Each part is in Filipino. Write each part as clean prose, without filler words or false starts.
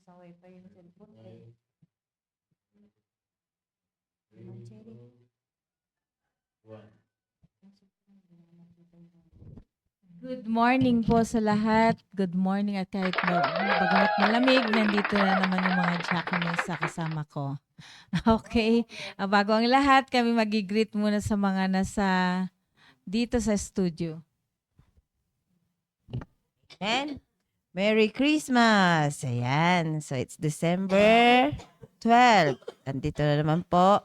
Sa wifi yung cellphone eh. Naman, Cherry. Good morning po sa lahat. Good morning at kahit bagamat malamig, nandito na naman yung mga Jacquemies sa kasama ko. Okay. Bago ang lahat, kami mag-greet muna sa mga nasa dito sa studio. And Merry Christmas! Ayan. So, it's December 12. Andito na naman po.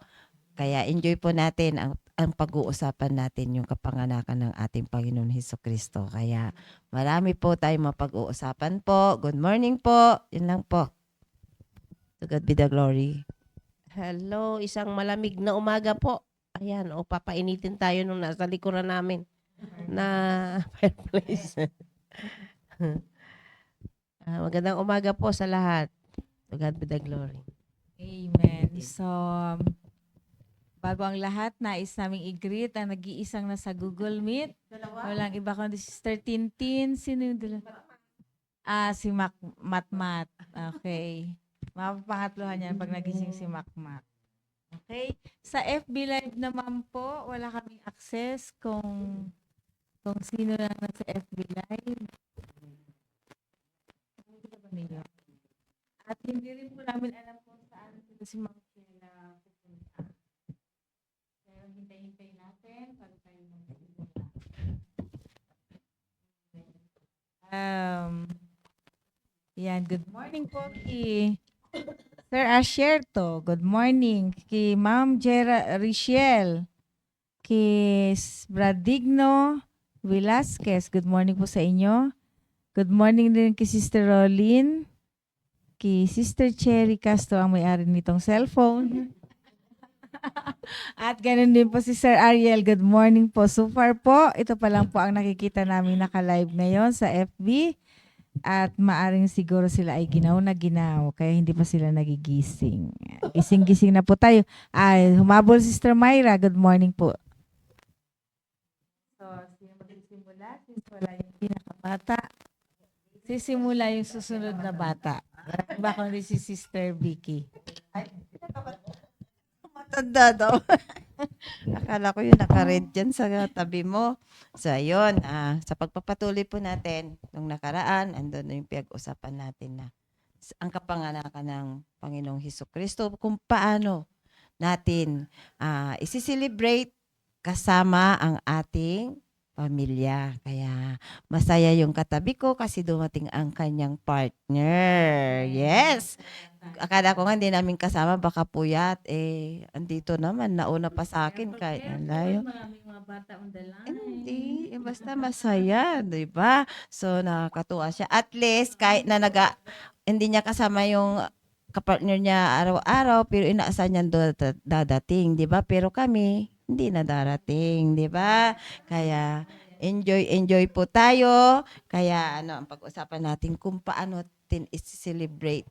Kaya enjoy po natin ang pag-uusapan natin yung kapanganakan ng ating Panginoon Hesukristo. Kaya marami po tayong mapag-uusapan po. Good morning po. Yun lang po. To God be the glory. Hello, isang malamig na umaga po. Ayan, papainitin tayo nung nasa likuran namin na fireplace. Magandang umaga po sa lahat. To God be the glory. Amen. So, bago ang lahat, nais naming i-greet ang nag-iisang nasa Google Meet. Walang iba kundi si Sister Tintin. Sino yung dalawa? Si Matmat. Okay. Mapapangatlohan yan pag nagising si Matmat. Okay. Sa FB Live naman po, wala kaming access kung sino lang nasa FB Live. At hindi rin po namin alam kung saan si Ma'am Sheila pupunta. Pero hintay-hintay natin para tayo magsimula. Yan, good morning po kay Sir Asherto. Good morning kay Ma'am Jera Richelle. Kay Bradigno Velasquez. Good morning po sa inyo. Good morning din kay Sister Rolyn. Kay Sister Cherry Castro ang may-ari nitong cellphone. At ganun din po si Sir Ariel. Good morning po. So far po, ito pa lang po ang nakikita namin naka-live ngayon sa FB. At maaring siguro sila ay ginaw na ginaw. Kaya hindi pa sila nagigising. Gising-gising na po tayo. Ay, humabol Sister Myra. Good morning po. So, sino magsisimula? Since wala yung pinakabata. Sisimula yung susunod na bata. Baka hindi si Sister Vicky. Matanda daw. Akala ko yung naka-red dyan sa tabi mo. So, ayun. Sa pagpapatuloy po natin, nung nakaraan, andun na yung pinag-usapan natin na ang kapanganakan ng Panginoong Hesukristo, kung paano natin isi-celebrate kasama ang ating pamilya. Kaya masaya yung katabi ko kasi dumating ang kanyang partner. Yes! Akala ko nga hindi namin kasama, baka puyat. Andito naman, nauna pa sa akin kahit ang layo. Maraming mga bata on the line. Hindi, basta masaya, di ba? So, nakakatuwa siya. At least, kahit na hindi niya kasama yung kapartner niya araw-araw, pero inaasahan niya dadating, di ba? Pero kami, hindi na darating, di ba? Kaya, enjoy po tayo. Kaya, ang pag-usapan natin kung paano natin i-celebrate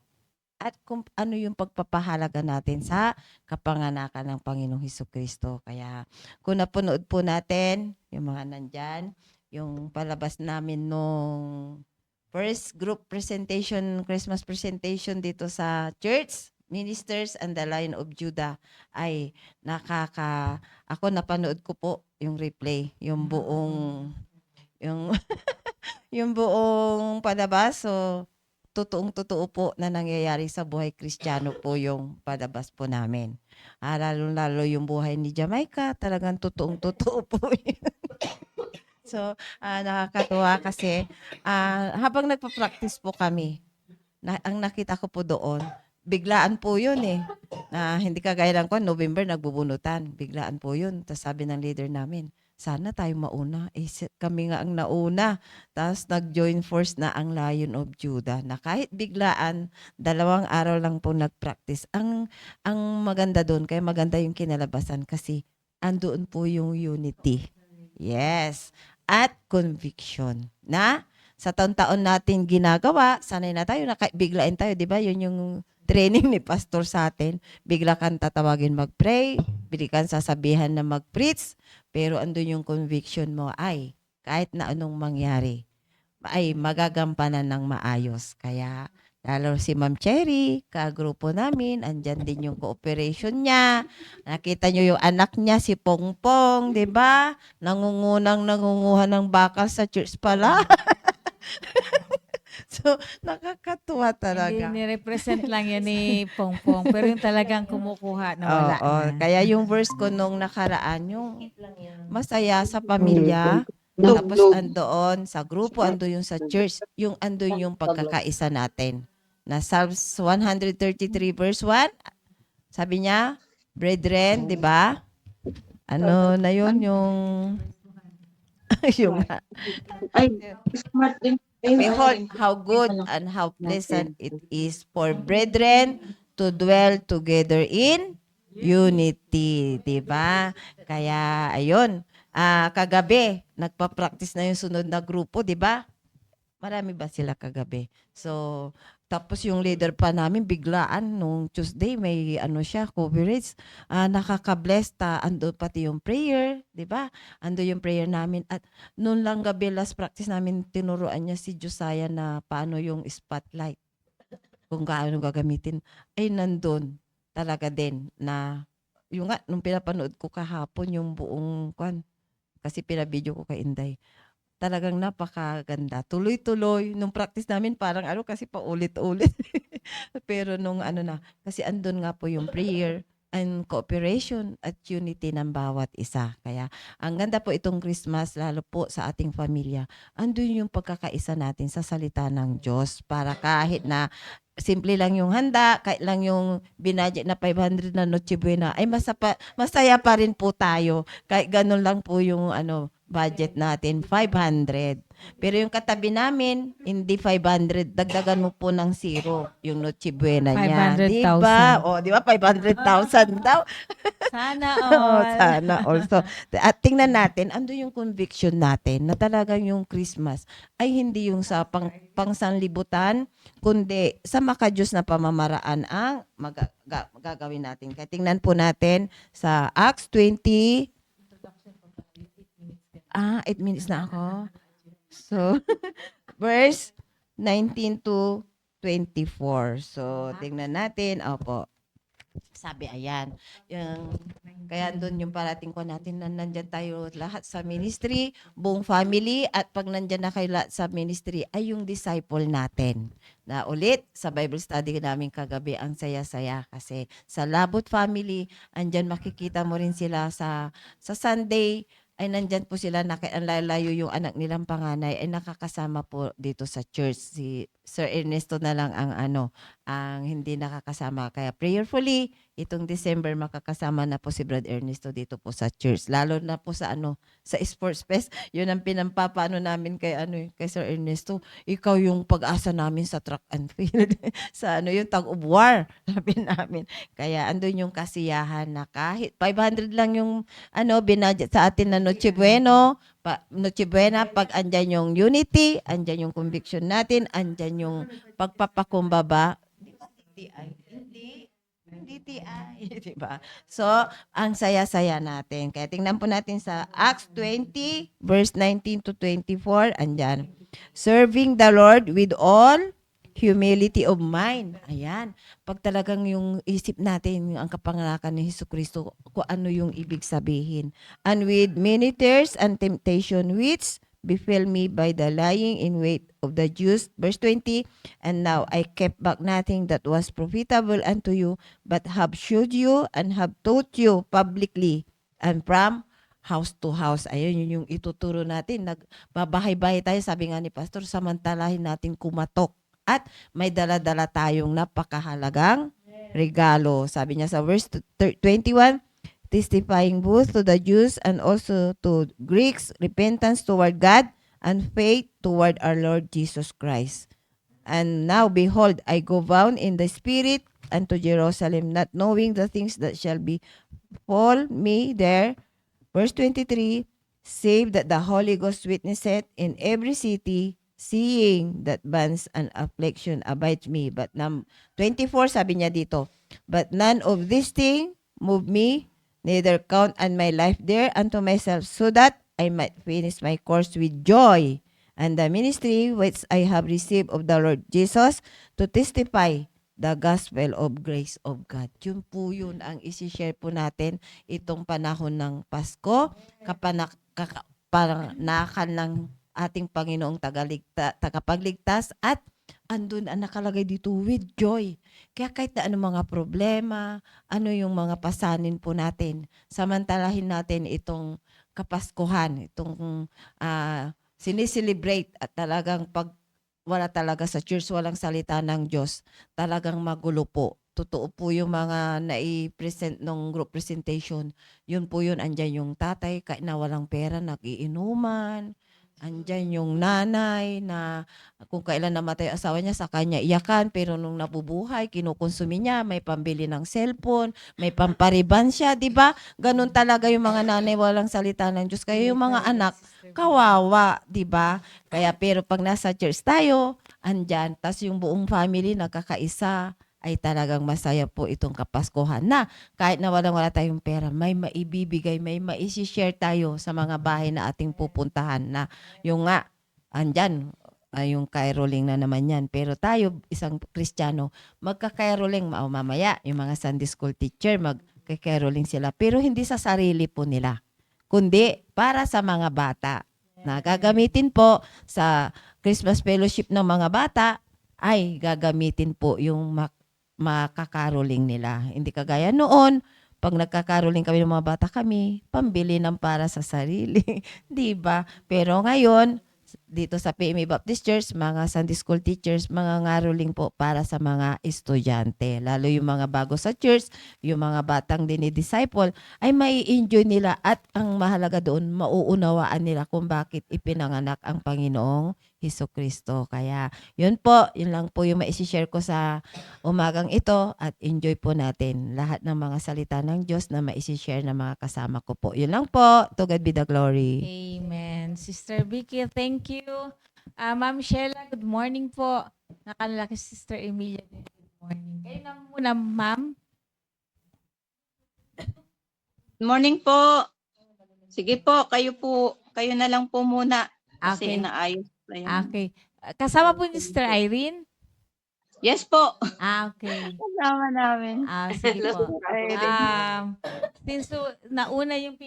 at kung ano yung pagpapahalaga natin sa kapanganakan ng Panginoong Hesukristo. Kaya kung napanood po natin, yung mga nandyan, yung palabas namin nung first group presentation, Christmas presentation dito sa church, Ministers and the Lion of Judah, ay ako napanood ko po yung replay, yung buong, yung, yung buong palabas. So, totoong-totoo po na nangyayari sa buhay Kristiyano po yung palabas po namin. Lalo-lalo yung buhay ni Jamaica, talagang totoong-totoo po yun. So, nakakatuwa kasi habang nagpa-practice po kami, ang nakita ko po doon, biglaan po yun eh. Hindi kagaya lang ko, November nagbubunutan. Biglaan po yun. Tapos sabi ng leader namin, sana tayo mauna. Kami nga ang nauna. Tapos nag-join force na ang Lion of Judah na kahit biglaan, 2 araw lang po nag-practice. Ang maganda doon, kaya maganda yung kinalabasan kasi andoon po yung unity. Yes. At conviction na sa taon-taon natin ginagawa, sanay na tayo, biglain tayo, di ba? Yun yung training ni pastor sa atin. Bigla kang tatawagin mag-pray, bigla kang sasabihan na mag-preach, pero andun yung conviction mo ay kahit na anong mangyari, ay magagampanan ng maayos. Kaya lalo si Ma'am Cherry, kagrupo namin, andyan din yung cooperation niya. Nakita niyo yung anak niya, si Pongpong, di ba? Nangunguha ng bakal sa church pala. So, nakakatuwa talaga. Hindi ni-represent lang yan ni Pongpong, pero yung talagang kumukuha na wala Oo, na. kaya yung verse ko nung nakaraan, yung masaya sa pamilya, tapos andoon sa grupo, ando yung sa church, yung ando yung pagkakaisa natin. Na Psalms 133 verse 1, sabi niya, brethren, di ba? Ano na yun, yung yung Ay, smart din. behold, how good and how pleasant it is for brethren to dwell together in unity, 'di ba? Kaya ayun, kagabi nagpa-practice na yung sunod na grupo, 'di ba? Marami ba sila kagabi? So, tapos yung leader pa namin biglaan nung Tuesday may siya coverage. Nakaka-bless ando pati yung prayer, 'di ba? Ando yung prayer namin at noon lang gabi last practice namin tinuruan niya si Josiah na paano yung spotlight. Kung gaano gagamitin. Ay nandun talaga din na yung nga nung pinapanood ko kahapon yung buong kasi pinabidyo ko kay Inday. Talagang napakaganda. Tuloy-tuloy. Nung practice namin, parang kasi paulit-ulit. Pero nung kasi andun nga po yung prayer and cooperation at unity ng bawat isa. Kaya, ang ganda po itong Christmas, lalo po sa ating pamilya. Andun yung pagkakaisa natin sa salita ng Diyos para kahit na simple lang yung handa, kahit lang yung binadget na 500 na Noche Buena, ay masaya pa rin po tayo. Kahit ganun lang po yung budget natin, 500. Pero yung katabi namin, hindi 500. Dagdagan mo po ng 0 yung Noche Buena niya. 500,000. Diba? O, di ba? 500,000 daw. Sana Oo, all. sana also. At tingnan natin, ando yung conviction natin na talagang yung Christmas ay hindi yung sa pangsanlibutan, kundi sa makadiyos na pamamaraan ang gagawin natin. Kaya tingnan po natin sa Acts 20. 8 minutes na ako. So, verse 19 to 24. So, tingnan natin. Opo. Sabi, ayan. Kaya doon yung parating ko natin na nandyan tayo lahat sa ministry, buong family, at pag nandyan na kayo lahat sa ministry, ay yung disciple natin. Na ulit, sa Bible study namin kagabi, ang saya-saya kasi sa Labot family, andyan makikita mo rin sila sa Sunday, ay nandyan po sila, ang layo yung anak nilang panganay, ay nakakasama po dito sa church. Si Sir Ernesto na lang ang hindi nakakasama. Kaya prayerfully, itong December makakasama na po si Brad Ernesto dito po sa church. Lalo na po sa Sports Fest. Yun ang pinampapaano namin kay Sir Ernesto. Ikaw yung pag-asa namin sa track and field. sa yung tag of war, sabi namin. Kaya andun yung kasiyahan na kahit 500 lang yung binudget sa atin na Noche Bueno, Noche Buena, pag andyan yung unity, andyan yung conviction natin, andyan yung pagpapakumbaba, hindi TI, di ba? So, ang saya-saya natin. Kaya tingnan po natin sa Acts 20, verse 19 to 24, andyan. Serving the Lord with all humility of mind. Ayan. Pag talagang yung isip natin, ang kapanganakan ni Jesucristo, kung ano yung ibig sabihin. And with many tears and temptation which befell me by the lying in wait of the Jews. Verse 20, and now I kept back nothing that was profitable unto you, but have shewed you and have taught you publicly and from house to house. Ayun, yun yung ituturo natin. Nagbabahay-bahay tayo, sabi nga ni Pastor, samantalahin natin kumatok. At may dala-dala tayong napakahalagang regalo. Sabi niya sa verse 21, testifying both to the Jews and also to Greeks, repentance toward God and faith toward our Lord Jesus Christ. And now, behold, I go bound in the Spirit unto Jerusalem, not knowing the things that shall befall me there. Verse 23, save that the Holy Ghost witnesseth in every city, seeing that bands and affliction abides me. But 24, sabi niya dito, but none of these things move me, neither count on my life there unto myself, so that I might finish my course with joy, and the ministry which I have received of the Lord Jesus, to testify the gospel of grace of God. Yun po yun ang isi-share po natin itong panahon ng Pasko, kapanakan ng ating Panginoong tagapagligtas, at andun ang nakalagay dito, with joy. Kaya kahit na anong mga problema, ano yung mga pasanin po natin, samantalahin natin itong Kapaskuhan, itong sineselebrate, at talagang pag wala talaga sa church, walang salita ng Diyos, talagang magulo po. Totoo po yung mga nai-present ng group presentation. Yun po yun, andyan yung tatay, kahit na walang pera, nagiinuman. Andyan yung nanay na kung kailan namatay asawa niya, sa kanya iyakan, pero nung nabubuhay, kinukonsumi niya, may pambili ng cellphone, may pampariban siya, di ba? Ganun talaga yung mga nanay, walang salita ng Diyos. Kaya yung mga anak, kawawa, di ba? Kaya pero pag nasa church tayo, andyan, tas yung buong family nagkakaisa, ay talagang masaya po itong Kapaskuhan na kahit na wala tayong pera, may maibibigay, may maisi-share tayo sa mga bahay na ating pupuntahan na yung nga, andyan, yung caroling na naman yan. Pero tayo, isang Kristiyano, magka-caroling, mamaya, yung mga Sunday school teacher, magka-caroling sila. Pero hindi sa sarili po nila, kundi para sa mga bata. Na gagamitin po sa Christmas fellowship ng mga bata, ay gagamitin po yung makakaroling nila. Hindi kagaya noon, pag nagkakaroling kami ng mga bata kami, pambili ng para sa sarili. Di ba? Pero ngayon, dito sa PMA Baptist Church, mga Sunday School teachers, mga ngaroling po para sa mga estudyante. Lalo yung mga bago sa church, yung mga batang dinidisciple, ay mai-enjoy nila, at ang mahalaga doon, mauunawaan nila kung bakit ipinanganak ang Panginoong Hesukristo. Kaya yun po, yun lang po yung maisi-share ko sa umagang ito, at enjoy po natin lahat ng mga salita ng Diyos na maisi-share ng mga kasama ko po. Yun lang po. To God be the glory. Amen. Sister Vicky, thank you. Ma'am Sheila, good morning po. Nakalaki Sister Emilia. Good morning. Kayo na muna, ma'am. Good morning po. Sige po, kayo na lang po muna. Kasi Okay. inaayos pa yun. Okay. Kasama po ni Sister Irene. Yes po. Okay. Kasama namin. Sige Last po. Friday. Since nauna yung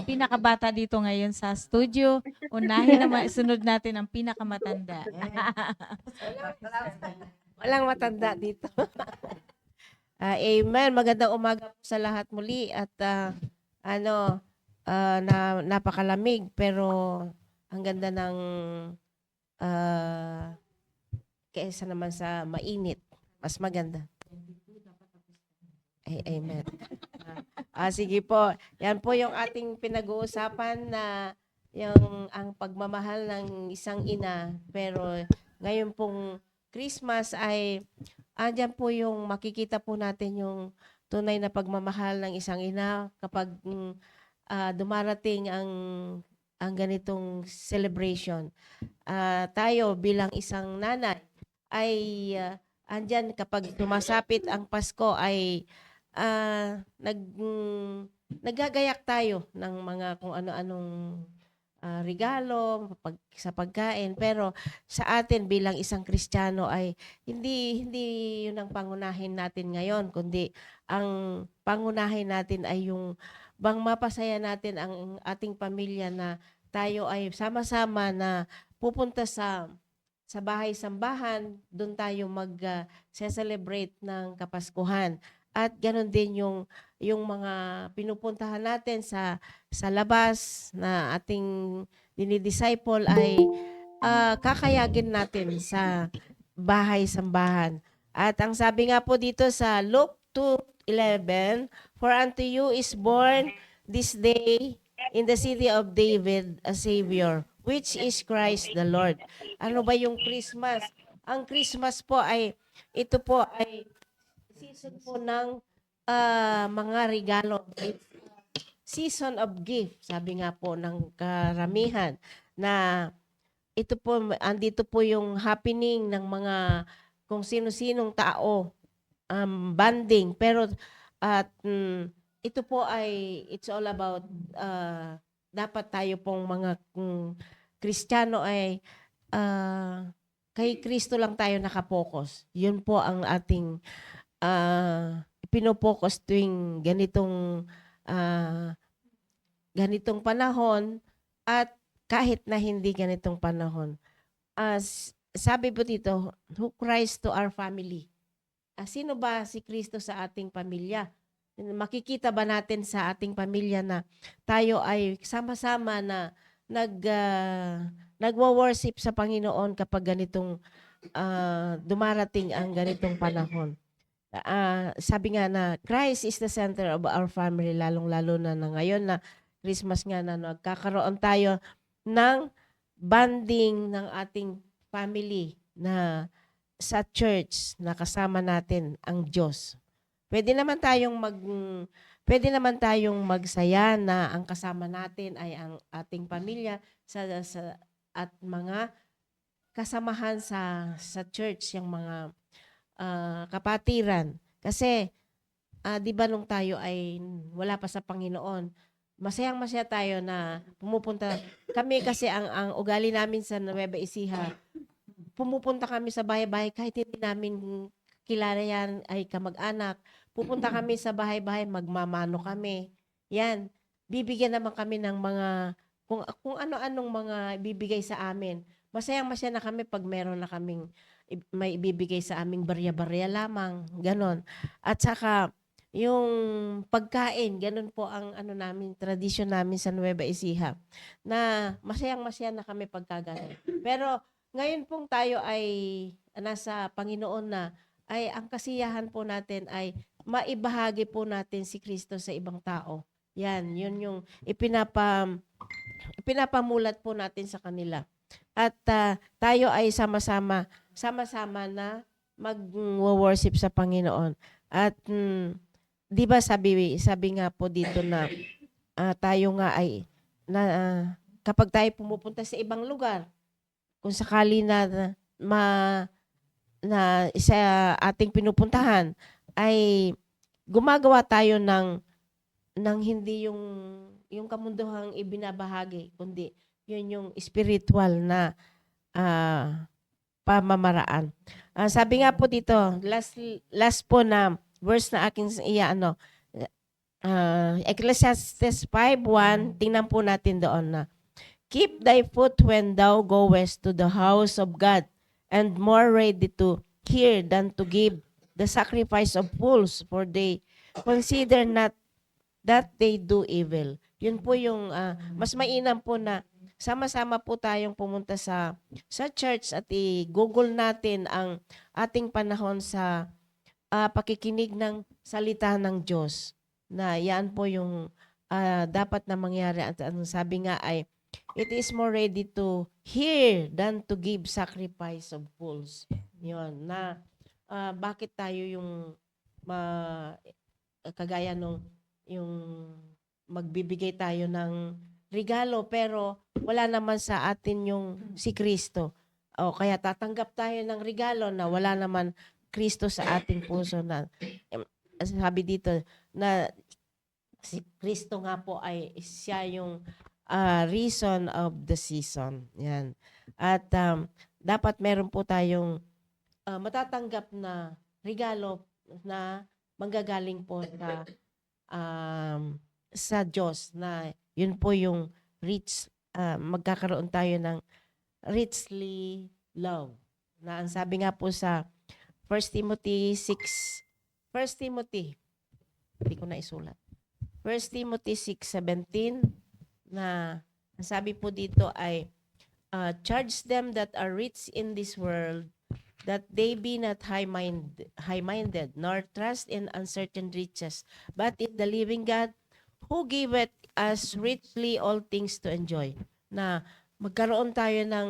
pinakabata dito ngayon sa studio, unahin naman, sunod natin ang pinakamatanda. Walang matanda dito. Amen. Magandang umaga po sa lahat muli at napakalamig pero ang ganda ng kaysa naman sa mainit. Mas maganda. Amen. Sige po. Yan po yung ating pinag-uusapan na ang pagmamahal ng isang ina. Pero ngayon pong Christmas ay andyan po yung makikita po natin yung tunay na pagmamahal ng isang ina kapag dumarating ang ganitong celebration. Tayo bilang isang nanay ay andyan kapag sumasapit ang Pasko ay naggagayak tayo ng mga kung ano-anong regalo sa pagkain, pero sa atin bilang isang Kristiyano ay hindi yun ang pangunahin natin ngayon, kundi ang pangunahin natin ay yung bang mapasaya natin ang ating pamilya na tayo ay sama-sama na pupunta sa bahay-sambahan, doon tayo mag-celebrate ng Kapaskuhan. At ganoon din yung mga pinupuntahan natin sa labas na ating dinidisciple ay kakayagin natin sa bahay-sambahan. At ang sabi nga po dito sa Luke 2:11, "For unto you is born this day in the city of David a Savior, which is Christ the Lord." Ano ba yung Christmas? Ang Christmas po ay, ito po ay season po ng mga regalo. It's season of gift, sabi nga po ng karamihan na ito po, andito po yung happening ng mga kung sino-sinong tao, banding. Pero ito po ay, it's all about, dapat tayo pong mga Kristiyano ay kay Kristo lang tayo nakapokus. Yun po ang ating pinopokus tuwing ganitong panahon at kahit na hindi ganitong panahon. Sabi po dito, who Christ to our family? Sino ba si Kristo sa ating pamilya? Makikita ba natin sa ating pamilya na tayo ay sama-sama na nagwa-worship sa Panginoon kapag ganitong dumarating ang ganitong panahon? Sabi nga na Christ is the center of our family, lalong-lalo na ngayon na Christmas nga na nagkakaroon tayo ng bonding ng ating family na sa church na kasama natin ang Diyos. Pwede naman tayong magsaya na ang kasama natin ay ang ating pamilya at mga kasamahan sa church, yung mga kapatiran. Kasi, di ba nung tayo ay wala pa sa Panginoon, masayang-masaya tayo na pumupunta. Kami kasi ang ugali namin sa Nueva Ecija, pumupunta kami sa bahay-bahay kahit hindi namin kilala yan ay kamag-anak. Pupunta kami sa bahay-bahay, magmamano kami. Yan, bibigyan naman kami ng mga, kung ano-anong mga bibigay sa amin. Masayang-masaya na kami pag meron na kaming may ibibigay sa aming barya-barya lamang, ganon. At saka, yung pagkain, ganon po ang namin, tradisyon namin sa Nueva Ecija, na masayang-masaya na kami pagkaganon. Pero, ngayon pong tayo ay nasa Panginoon na, ay ang kasiyahan po natin ay maibahagi po natin si Kristo sa ibang tao. Yan, yun yung ipinapamulat po natin sa kanila. At tayo ay sama-sama na mag-worship sa Panginoon. At di ba sabi nga po dito na tayo nga ay kapag tayo pumupunta sa ibang lugar, kung sakali na sa ating pinupuntahan ay gumagawa tayo ng hindi yung kamunduhang ibinabahagi, kundi yun yung spiritual na pamamaraan. Sabi nga po dito, last po na verse na akin Ecclesiastes 5:1, tingnan po natin doon na, keep thy foot when thou goest to the house of God, and more ready to hear than to give the sacrifice of fools, for they consider not that they do evil. Yun po yung mas mainam po na sama-sama po tayong pumunta sa church at i-google natin ang ating panahon sa pakikinig ng salita ng Diyos. Na yan po yung dapat na mangyari. At ang sabi nga ay, it is more ready to hear than to give sacrifice of fools. Yun, na bakit tayo yung kagaya nung yung magbibigay tayo ng regalo pero wala naman sa atin yung si Kristo. O kaya tatanggap tayo ng regalo na wala naman Kristo sa ating puso. Na sabi dito na si Kristo nga po ay siya yung reason of the season. Yan. At dapat meron po tayong matatanggap na regalo na manggagaling po sa Diyos, na yun po yung magkakaroon tayo ng richly love. Na ang sabi nga po sa 1 Timothy, hindi ko na isulat. 1 Timothy 6:17, na ang sabi po dito ay, charge them that are rich in this world, that they be not high-minded, nor trust in uncertain riches, but in the living God, who giveth us richly all things to enjoy. Na magkaroon tayo ng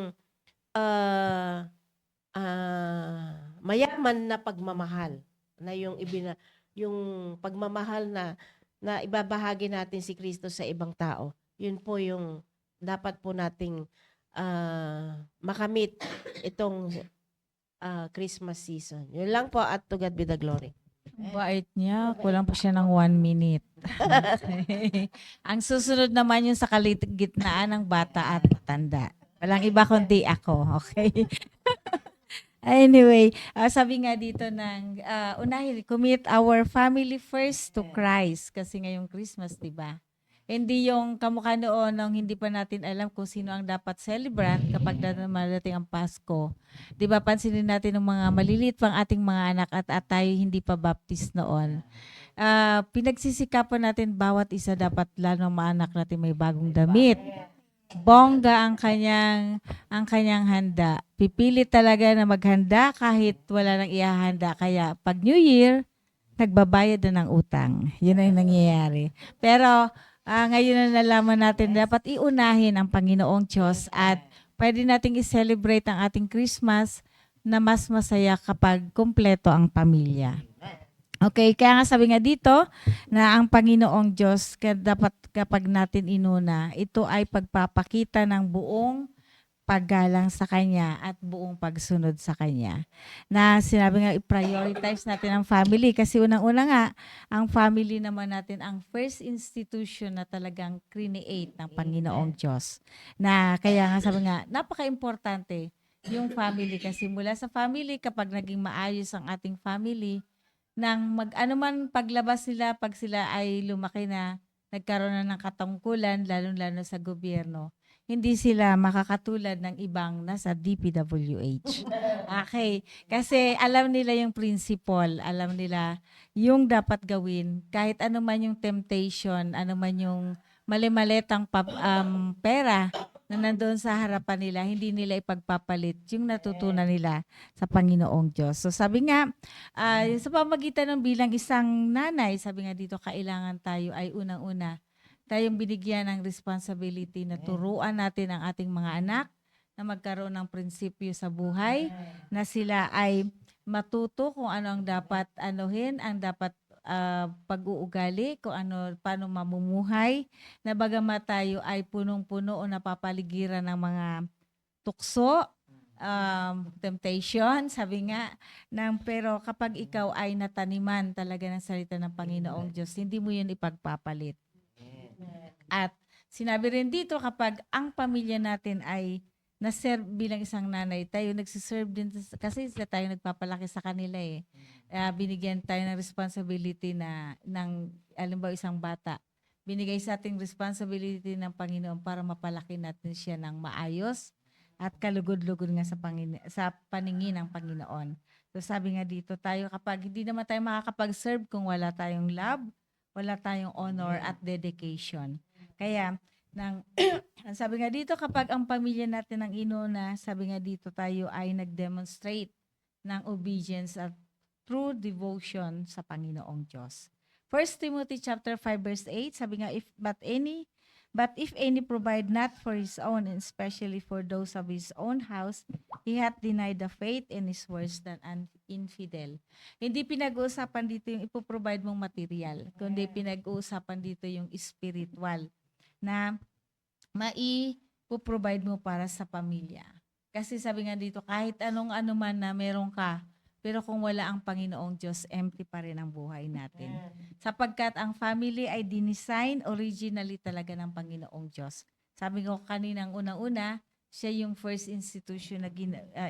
mayaman na pagmamahal, na yung pagmamahal na ibabahagi natin si Kristo sa ibang tao. Yun po yung dapat po nating makamit itong Christmas season. Yun lang po, at to God be the glory. Bait niya. Kulang po siya ng 1 minute. Okay. Ang susunod naman yung sa kalagitnaan ng bata at matanda. Walang iba kundi ako. Okay? Anyway, sabi nga dito ng unahin, commit our family first to Christ. Kasi ngayong Christmas, di ba? Hindi yung kamukha noon nung hindi pa natin alam kung sino ang dapat celebrant kapag madating ang Pasko. Di ba, pansinin natin ng mga maliliit pang ating mga anak at tayo hindi pa baptist noon. Pinagsisikapan natin bawat isa, dapat lalo ng mga anak natin may bagong damit. Bongga ang kanyang handa. Pipili talaga na maghanda kahit wala nang ihahanda. Kaya pag New Year, nagbabayad na ng utang. Yun ang nangyayari. Pero ngayon na nalaman natin, dapat iunahin ang Panginoong Diyos at pwede nating i-celebrate ang ating Christmas na mas masaya kapag kumpleto ang pamilya. Okay, kaya nga sabi nga dito na ang Panginoong Diyos, dapat kapag natin inuna, ito ay pagpapakita ng buong paggalang sa Kanya at buong pagsunod sa Kanya. Na sinabi nga, i-prioritize natin ang family kasi unang-una nga, ang family naman natin ang first institution na talagang create ng Panginoong Diyos. Na kaya nga sabi nga, napaka-importante yung family kasi mula sa family, kapag naging maayos ang ating family, nang anuman paglabas nila, pag sila ay lumaki na, nagkaroon na ng katungkulan, lalo-lalo sa gobyerno, hindi sila makakatulad ng ibang nasa DPWH. Okay. Kasi alam nila yung principle, alam nila yung dapat gawin, kahit anuman yung temptation, anuman yung mali-malitang pera na nandoon sa harapan nila, hindi nila ipagpapalit yung natutunan nila sa Panginoong Diyos. So sabi nga, sa pamagitan ng bilang isang nanay, sabi nga dito, kailangan tayo ay unang-una, tayong binigyan ng responsibility na turuan natin ang ating mga anak na magkaroon ng prinsipyo sa buhay, na sila ay matuto kung ano ang dapat anuhin, ang dapat pag-uugali, kung ano, paano mamumuhay, na bagamat tayo ay punong-puno o napapaligiran ng mga tukso, temptation, sabi nga, pero kapag ikaw ay nataniman talaga ng salita ng Panginoong Diyos, hindi mo yun ipagpapalit. At sinabi rin dito, kapag ang pamilya natin ay na-serve bilang isang nanay, tayo nagsiserve din kasi sila tayo nagpapalaki sa kanila eh. Binigyan tayo ng responsibility alimbawa isang bata. Binigay sa ating responsibility ng Panginoon para mapalaki natin siya ng maayos at kalugod-lugod nga sa paningin ng Panginoon. So sabi nga dito tayo kapag hindi naman tayo makakapag-serve kung wala tayong love, wala tayong honor at dedication. Kaya ang sabi nga dito, kapag ang pamilya natin ang inuna, sabi nga dito tayo ay nag-demonstrate ng obedience at true devotion sa Panginoong Diyos. 1 Timothy chapter 5 verse 8, sabi nga, But if any provide not for his own, and especially for those of his own house, he hath denied the faith and is worse than an infidel. Hindi pinag-uusapan dito yung ipoprovide mong material, kundi pinag-uusapan dito yung spiritual na mai-provide mo para sa pamilya. Kasi sabi nga dito, kahit anong-ano man na meron ka, pero kung wala ang Panginoong Diyos, empty pa rin ang buhay natin. Sapagkat ang family ay dinisign originally talaga ng Panginoong Diyos. Sabi ko kaninang unang-una, siya yung first institution na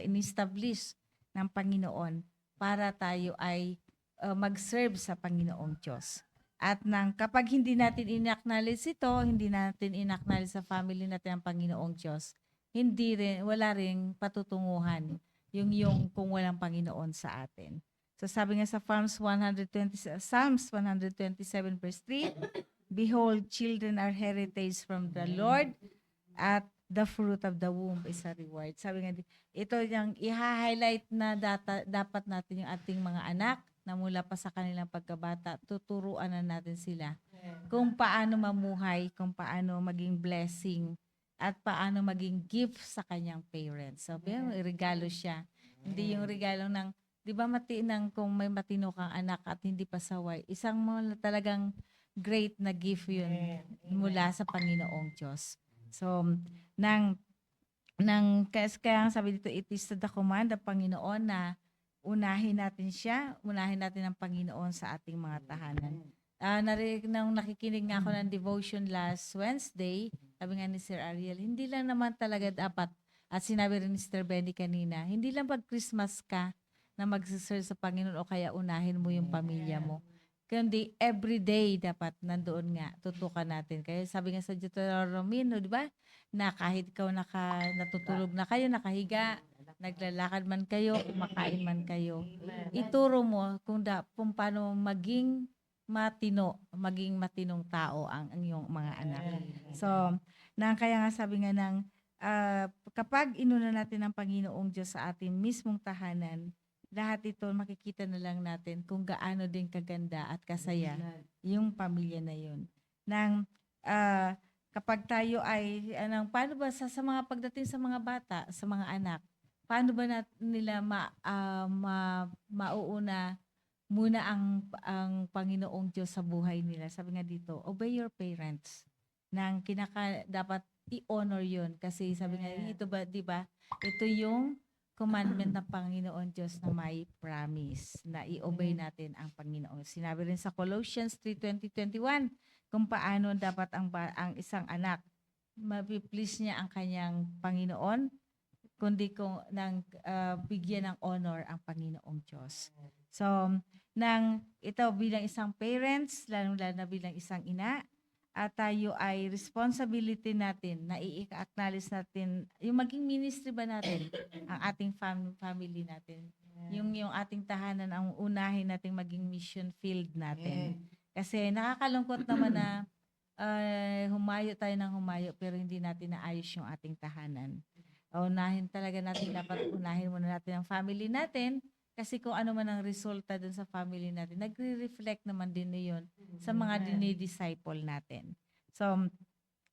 in-establish ng Panginoon para tayo ay mag-serve sa Panginoong Diyos. At kapag hindi natin in-acknowledge ito, hindi natin in-acknowledge sa family natin ang Panginoong Diyos, wala rin patutunguhan yung kung walang Panginoon sa atin. So sabi nga sa Psalms 127 verse 3, Behold, children are heritage from the Lord, at the fruit of the womb is a reward. Sabi nga, ito yung i-highlight na dapat natin yung ating mga anak, na mula pa sa kanilang pagkabata, tuturuan na natin sila kung paano mamuhay, kung paano maging blessing, at paano maging gift sa kanyang parents. So, regalo siya. Hindi yung regalo ng, di ba kung may matino kang anak at hindi pasaway, isang talagang great na gift yun mula sa Panginoong Diyos. So, kaya sabi dito, it is the command ng Panginoon na unahin natin siya, unahin natin ang Panginoon sa ating mga tahanan. Nung nakikinig nga ako ng devotion last Wednesday, sabi nga ni Sir Ariel, hindi lang naman talaga dapat, at sinabi rin ni Sister Benny kanina, hindi lang pag Christmas ka na magsiserve sa Panginoon o kaya unahin mo yung pamilya mo. Kundi everyday dapat nandoon nga, tutukan natin. Kaya sabi nga sa Deuteronomy, di ba, na kahit ikaw natutulog na kayo, nakahiga, naglalakad man kayo, kumakain man kayo, ituro mo kung paano maging matinong tao ang iyong mga anak. So, kaya nga sabi nga kapag inuna natin ang Panginoong Diyos sa ating mismong tahanan, lahat ito makikita na lang natin kung gaano din kaganda at kasaya yung pamilya na yun. Kapag tayo ay, paano ba sa mga pagdating sa mga bata, sa mga anak, paano ba nila mauuna muna ang Panginoong Diyos sa buhay nila? Sabi nga dito, obey your parents. Dapat i-honor yun. Kasi sabi nga, ito ba, di ba? Ito yung commandment ng Panginoon Diyos na may promise na i-obey natin ang Panginoon. Sinabi rin sa Colossians 3:20-21 kung paano dapat ang isang anak mapiplease niya ang kanyang Panginoon, kundi bigyan ng honor ang Panginoong Diyos. So, ito bilang isang parents, lalo-lalo na bilang isang ina, at tayo ay responsibility natin na i-acknowledge natin, yung maging ministry ba natin, ang ating family natin. Yung ating tahanan, ang unahin natin maging mission field natin. Kasi nakakalungkot naman na humayo tayo ng humayo pero hindi natin naayos yung ating tahanan. Unahin talaga natin, dapat unahin muna natin ang family natin. Kasi kung ano man ang resulta dun sa family natin, nagre-reflect naman din yun sa mga dinidisciple natin. So,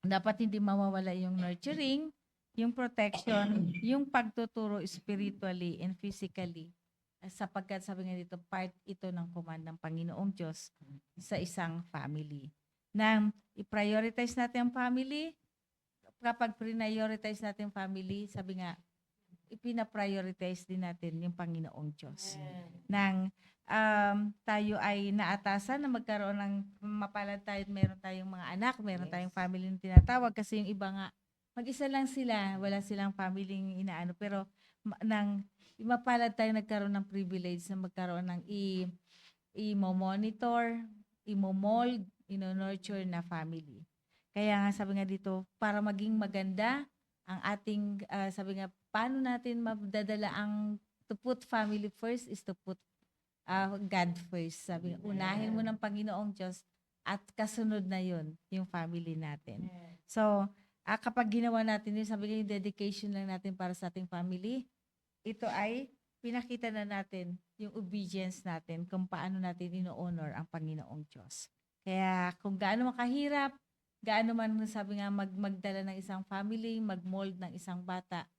dapat hindi mawawala yung nurturing, yung protection, yung pagtuturo spiritually and physically. Sapagkat sabi nga dito, part ito ng command ng Panginoong Diyos sa isang family. I-prioritize natin ang family. Kapag prioritize natin ang family, sabi nga, ipina-prioritize din natin yung Panginoong Diyos. Tayo ay naatasan na magkaroon ng mapalad tayo, meron tayong mga anak, meron tayong family na tinatawag kasi yung iba nga mag-isa lang sila, wala silang family inaano, pero nang mapalad tayo nagkaroon ng privilege na magkaroon ng i-monitor, imo-mold, ino-nurture na family. Kaya nga sabi nga dito, para maging maganda ang ating, sabi nga, paano natin madadala ang to put family first is to put God first. Sabi nga, unahin mo ng Panginoong Diyos at kasunod na yun, yung family natin. So, kapag ginawa natin yun, sabi nga yung dedication lang natin para sa ating family, ito ay pinakita na natin yung obedience natin kung paano natin ino-honor ang Panginoong Diyos. Kaya kung gaano makahirap, gaano man sabi nga magdala ng isang family, mag-mold ng isang bata,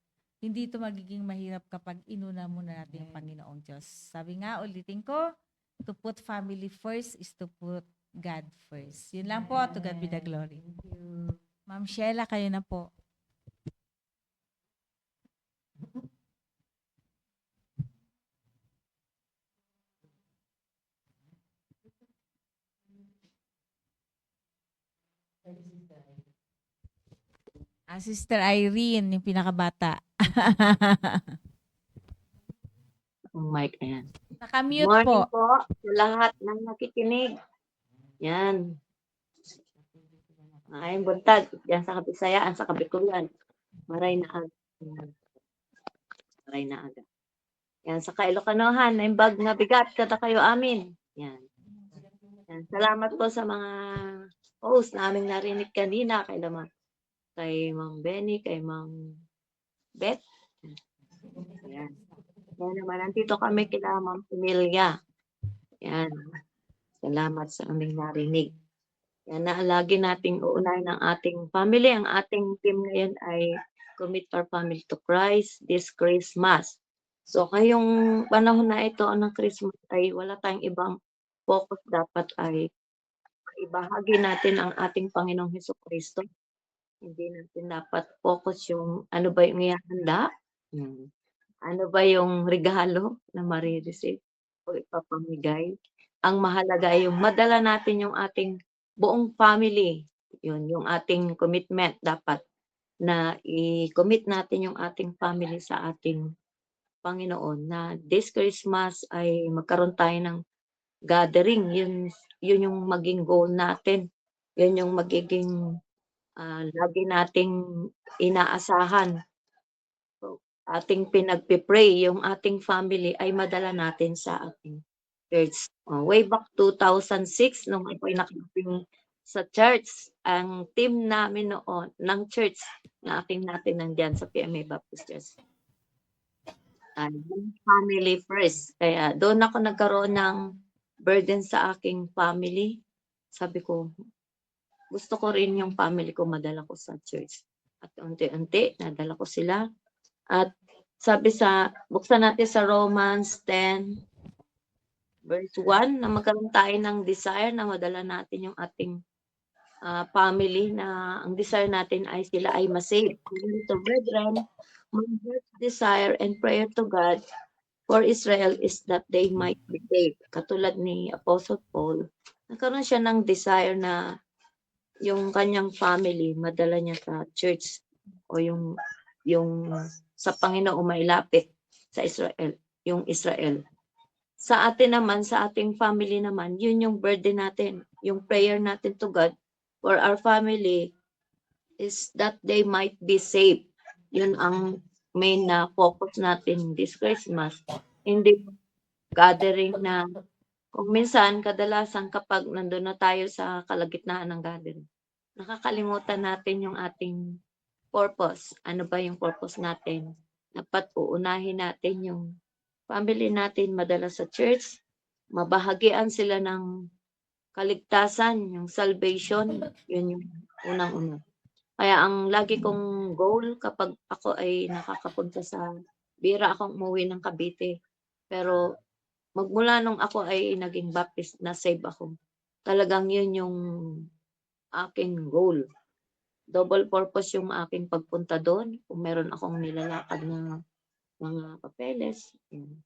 hindi ito magiging mahirap kapag inuna muna natin yung Panginoong Diyos. Sabi nga, ulitin ko, to put family first is to put God first. Yun lang po, to God be the glory. Ma'am Sheila, kayo na po. Sister Irene, yung pinakabata. Ang mic na yan. Nakamute Morning po. po sa lahat ng nakikinig. Yan. Ayong buntag. Yan sa Kabisayaan, sa Kabikulan. Maray na aga. Yan. Maray na aga. Yan sa Kailocanohan. Na imbag na bigat kada kayo amin. Yan. Yan. Salamat po sa mga host na aming narinig kanina. Kay Ma'am Benny, kay Ma'am Beth. Yan. Yan naman. Nandito kami kila Ma'am Emilia. Yan. Salamat sa aming narinig. Yan na lagi nating uunahin ang ating family. Ang ating team ngayon ay Commit Our Family to Christ this Christmas. So ngayong panahon na ito ng Christmas ay wala tayong ibang focus, dapat ay ibahagi natin ang ating Panginoong Hesukristo. Hindi natin dapat focus yung ano ba yung ihahanda, ano ba yung regalo na marireceive o ipapamigay. Ang mahalaga ay yung madala natin yung ating buong family. Yun, yung ating commitment dapat na i-commit natin yung ating family sa ating Panginoon na this Christmas ay magkaroon tayo ng gathering. Yun yung maging goal natin. Yun yung magiging lagi nating inaasahan. So, ating pinagpipray yung ating family ay madala natin sa ating church. Way back 2006, nung ako'y nakarating sa church, ang team namin noon ng church na aking natin nandyan sa PMA Baptist Church, family first. Kaya doon ako nagkaroon ng burden sa aking family. Sabi ko, gusto ko rin yung family ko madala ko sa church. At unti-unti, nadala ko sila. At sabi buksan natin sa Romans 10, verse 1, na magkaroon tayo ng desire na madala natin yung ating family, na ang desire natin ay sila ay masave. So brethren, my heart's desire and prayer to God for Israel is that they might be saved. Katulad ni Apostle Paul, nagkaroon siya ng desire na yung kanyang family madala niya sa church o yung sa Panginoon mailapit sa Israel, yung Israel. Sa atin naman, sa ating family naman, yun yung burden natin. Yung prayer natin to God for our family is that they might be saved. Yun ang main na focus natin this Christmas. Hindi gathering na kung minsan, kadalasan kapag nandun na tayo sa kalagitnaan ng gathering, nakakalimutan natin yung ating purpose. Ano ba yung purpose natin? Dapat uunahin natin yung family natin madala sa church, mabahagian sila ng kaligtasan, yung salvation, yun yung unang-una. Kaya ang lagi kong goal kapag ako ay nakakapunta bira akong umuwi ng Cavite, pero magmula nung ako ay naging Baptist, na save ako. Talagang yun yung aking goal. Double purpose yung aking pagpunta doon. Kung meron akong nilalakad na mga papeles, yung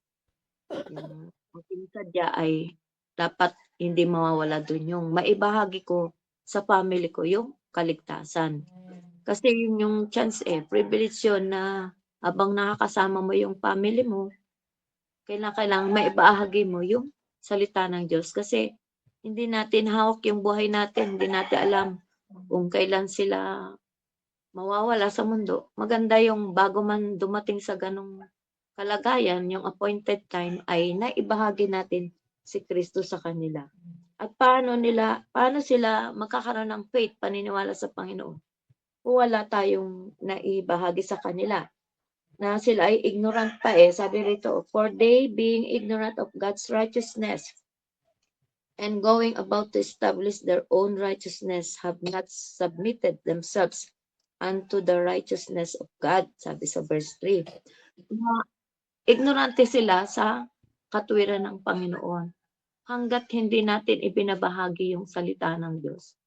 aking sadya ay dapat hindi mawawala doon yung maibahagi ko sa family ko yung kaligtasan. Kasi yun yung chance privilege yun na habang nakakasama mo yung family mo, kailangan maibahagi mo yung salita ng Diyos. Kasi hindi natin hawak yung buhay natin, hindi natin alam kung kailan sila mawawala sa mundo. Maganda yung bago man dumating sa ganong kalagayan, yung appointed time ay naibahagi natin si Kristo sa kanila. At paano sila magkakaroon ng faith, paniniwala sa Panginoon? Kung wala tayong naibahagi sa kanila na sila ay ignorant pa sabi rito, for they being ignorant of God's righteousness and going about to establish their own righteousness have not submitted themselves unto the righteousness of God, sabi sa verse 3. Ignorante sila sa katuwiran ng Panginoon. Hanggat hindi natin ibinabahagi yung salita ng Diyos,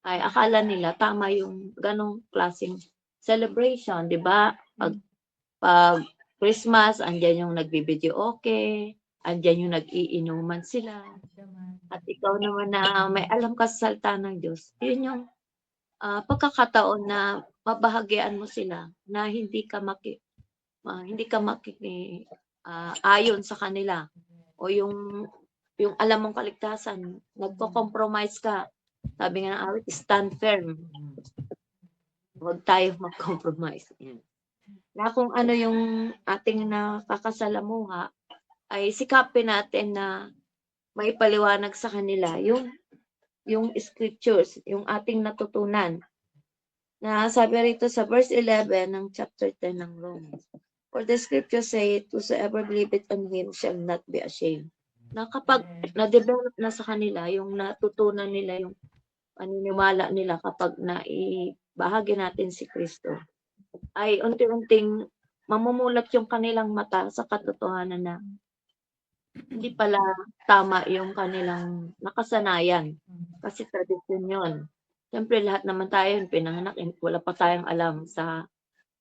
ay akala nila tama yung ganong klaseng celebration, di ba? Pag Christmas, andyan yung nagbibideo okay, andyan yung nag-iinuman sila. At ikaw naman na may alam ka sa salita ng Diyos, yun yung pagkakataon na mabahagian mo sila na hindi ka ayon sa kanila o yung alam mong kaligtasan, nagko-compromise ka. Sabi nga ng awit, stand firm. Huwag tayo mag-compromise. Yan. Na kung ano yung ating nakakasalamuha, ay sikapin natin na maipaliwanag sa kanila yung scriptures, yung ating natutunan. Na sabi rito sa verse 11 ng chapter 10 ng Romans. For the scripture say, whosoever believeth on him shall not be ashamed. Na kapag na-develop na sa kanila, yung natutunan nila, yung paniniwala nila kapag naibahagi natin si Kristo, ay unti-unting mamumulat yung kanilang mata sa katotohanan na hindi pala tama yung kanilang nakasanayan. Kasi tradisyon yun. Siyempre, lahat naman tayo pinanganak, wala pa tayong alam sa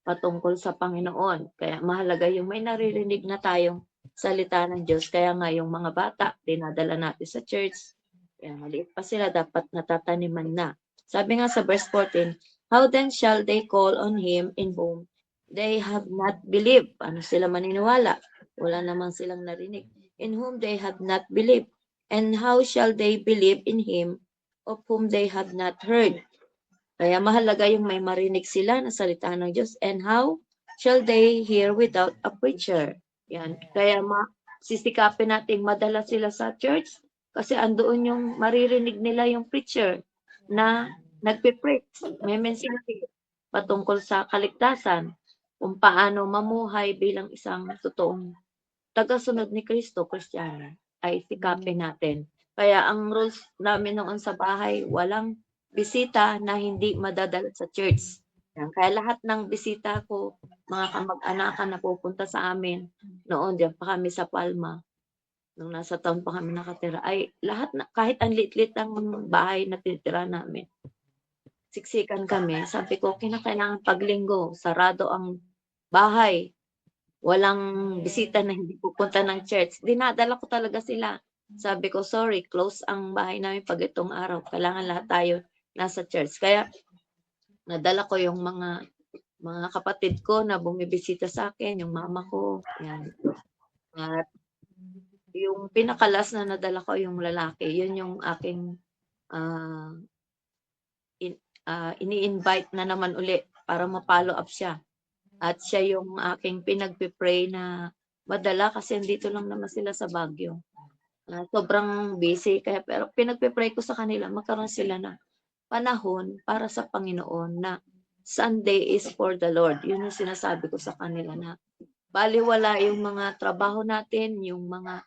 patungkol sa Panginoon. Kaya mahalaga yung may naririnig na tayong salita ng Diyos. Kaya nga yung mga bata, dinadala natin sa church. Kaya maliit pa sila, dapat natataniman na. Sabi nga sa verse 14, how then shall they call on Him in whom they have not believed? Ano sila maniniwala? Wala namang silang narinig. In whom they have not believed. And how shall they believe in Him of whom they have not heard? Kaya mahalaga yung may marinig sila na salita ng Diyos. And how shall they hear without a preacher? Yan. Kaya sisikapin natin madala sila sa church kasi andoon yung maririnig nila yung preacher na nagpe-preach. May mensahe patungkol sa kaligtasan, kung paano mamuhay bilang isang totoong tagasunod ni Kristo, Kristiyano, ay sikapin natin. Kaya ang rules namin noon sa bahay, walang bisita na hindi madadala sa church. Kaya lahat ng bisita ko, mga kamag-anakan na pupunta sa amin, noon diyan pa kami sa Palma, nung nasa town pa kami nakatira, ay lahat na, kahit ang lit-lit ang bahay na tinitira namin, siksikan kami. Sabi ko, kinakailangan paglinggo, sarado ang bahay, walang bisita na hindi pupunta ng church. Dinadala ko talaga sila. Sabi ko, sorry, close ang bahay namin pag itong araw. Kailangan lahat tayo nasa church. Kaya nadala ko yung mga kapatid ko na bumibisita sa akin, yung mama ko. Yan. At yung pinakalas na nadala ko yung lalaki, yun yung aking ini-invite na naman uli para ma-follow up siya. At siya yung aking pinagpipray na madala kasi dito lang naman sila sa Baguio. Sobrang busy kaya pero pinagpipray ko sa kanila magkaroon sila na panahon para sa Panginoon na Sunday is for the Lord. Yun yung sinasabi ko sa kanila na baliwala yung mga trabaho natin, yung mga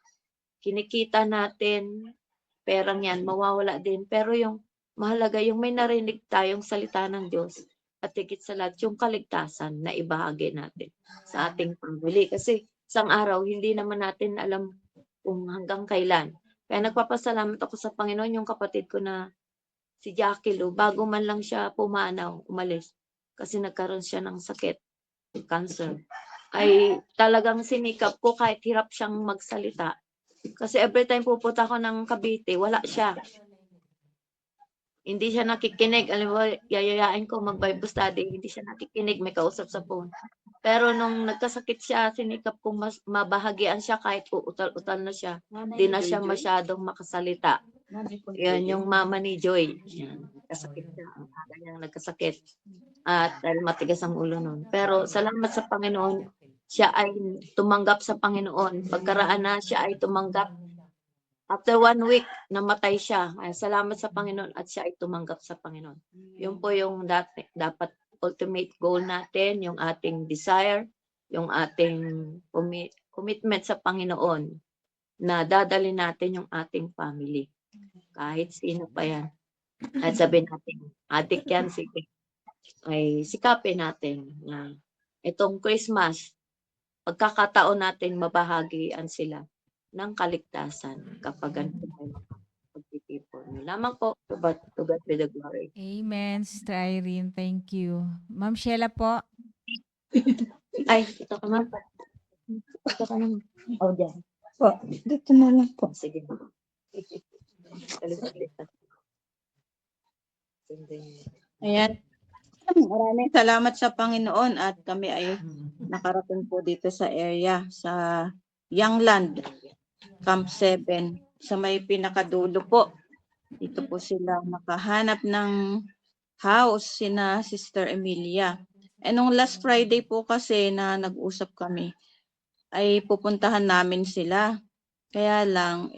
kinikita natin, perang yan, mawawala din. Pero yung mahalaga, yung may narinig tayong salita ng Diyos at higit sa lahat, yung kaligtasan na ibahagi natin sa ating family. Kasi isang araw, hindi naman natin alam kung hanggang kailan. Kaya nagpapasalamat ako sa Panginoon yung kapatid ko na si Jackie Lou, bago man lang siya pumanaw, umalis, kasi nagkaroon siya ng sakit, cancer, ay talagang sinikap ko kahit hirap siyang magsalita. Kasi every time pupunta ako ng Cavite, wala siya. hindi siya nakikinig. Alam mo, yayayain ko mag-Bible study, hindi siya nakikinig, may kausap sa phone. Pero nung nagkasakit siya, sinikap kong mabahagian siya kahit uutal-utal na siya. Di na siya masyadong makasalita. Yan yung mama ni Joy. Yan, nagkasakit siya. Ang aga niyang nagkasakit. At dahil matigas ang ulo nun. Pero salamat sa Panginoon, siya ay tumanggap sa Panginoon. Pagkaraan na siya ay tumanggap. After 1 week, namatay siya. Ay, salamat sa Panginoon at siya ay tumanggap sa Panginoon. Yun po yung dapat ultimate goal natin, yung ating desire, yung ating commitment sa Panginoon na dadali natin yung ating family. Kahit sino pa yan. At sabihin natin, adik yan, sige. Ay sikapin natin na itong Christmas, pagkakataon natin mabahagian sila ng kaligtasan kapag ganito ay pagtitipon. Lamang po, to God be the glory. Amen, Sister Irene. Thank you. Ma'am Sheila po. Ay, ito ka ma'am. Ito ka naman. Oh, dyan. Po, dito na lang po. Sige. Kalimutan. Ayan. Maraming salamat sa Panginoon at kami ay nakarating po dito sa area, sa Youngland, Camp 7, sa may pinakadulo po. Dito po sila nakahanap ng house, sina Sister Emilia. Nung last Friday po kasi na nag-usap kami, ay pupuntahan namin sila. Kaya lang,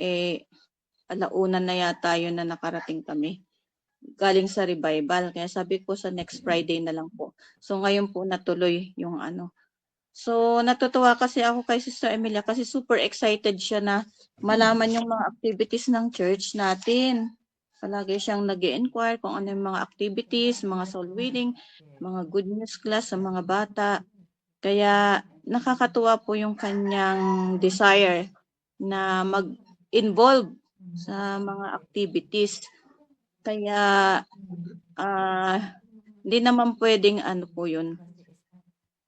alauna na yata yun na nakarating kami. Galing sa revival. Kaya sabi ko sa next Friday na lang po. So ngayon po natuloy yung ano. So natutuwa kasi ako kay Sister Emilia kasi super excited siya na malaman yung mga activities ng church natin. Palagi siyang nag-i-inquire kung ano yung mga activities, mga soul winning, mga good news class sa mga bata. Kaya nakakatuwa po yung kanyang desire na mag-involve sa mga activities. Kaya hindi naman pwedeng ano po yun.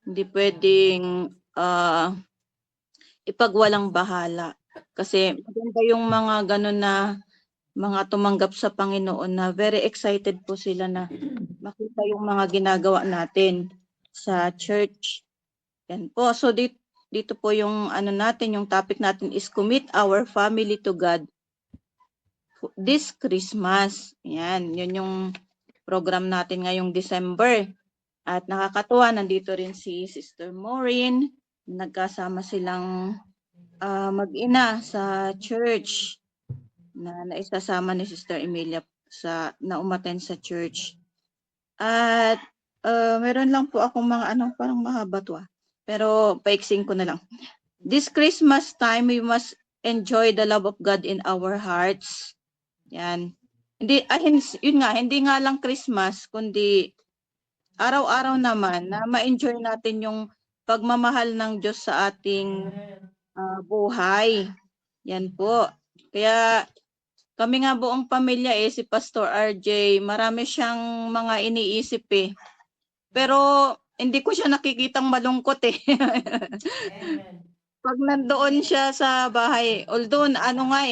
Hindi pwedeng ipagwalang bahala. Kasi maganda yung mga ganun na mga tumanggap sa Panginoon na very excited po sila na makita yung mga ginagawa natin sa church. Yan po. So dito po yung ano natin, yung topic natin is commit our family to God this Christmas. Yan, yun yung program natin ngayong December. At nakakatuwa, nandito rin si Sister Maureen. Nagkasama silang mag-ina sa church na naisasama ni Sister Emilia na umattend sa church. At meron lang po akong mga parang mahaba to pero paiksing ko na lang. This Christmas time, we must enjoy the love of God in our hearts. Yan. Yun nga, hindi nga lang Christmas, kundi araw-araw naman na ma-enjoy natin yung pagmamahal ng Diyos sa ating buhay. Yan po. Kaya kami nga buong pamilya si Pastor RJ, marami siyang mga iniisip Pero hindi ko siya nakikitang malungkot Pag nandoon siya sa bahay, although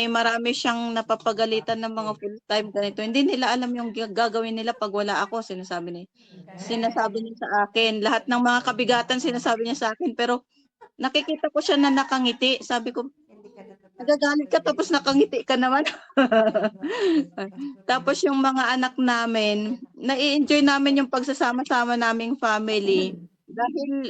marami siyang napapagalitan ng mga full-time ganito, hindi nila alam yung gagawin nila pag wala ako, sinasabi niya sa akin. Lahat ng mga kabigatan sinasabi niya sa akin, pero nakikita ko siya na nakangiti. Sabi ko, nagagalit ka tapos nakangiti ka naman. Tapos yung mga anak namin, nai-enjoy namin yung pagsasama-sama naming family. Dahil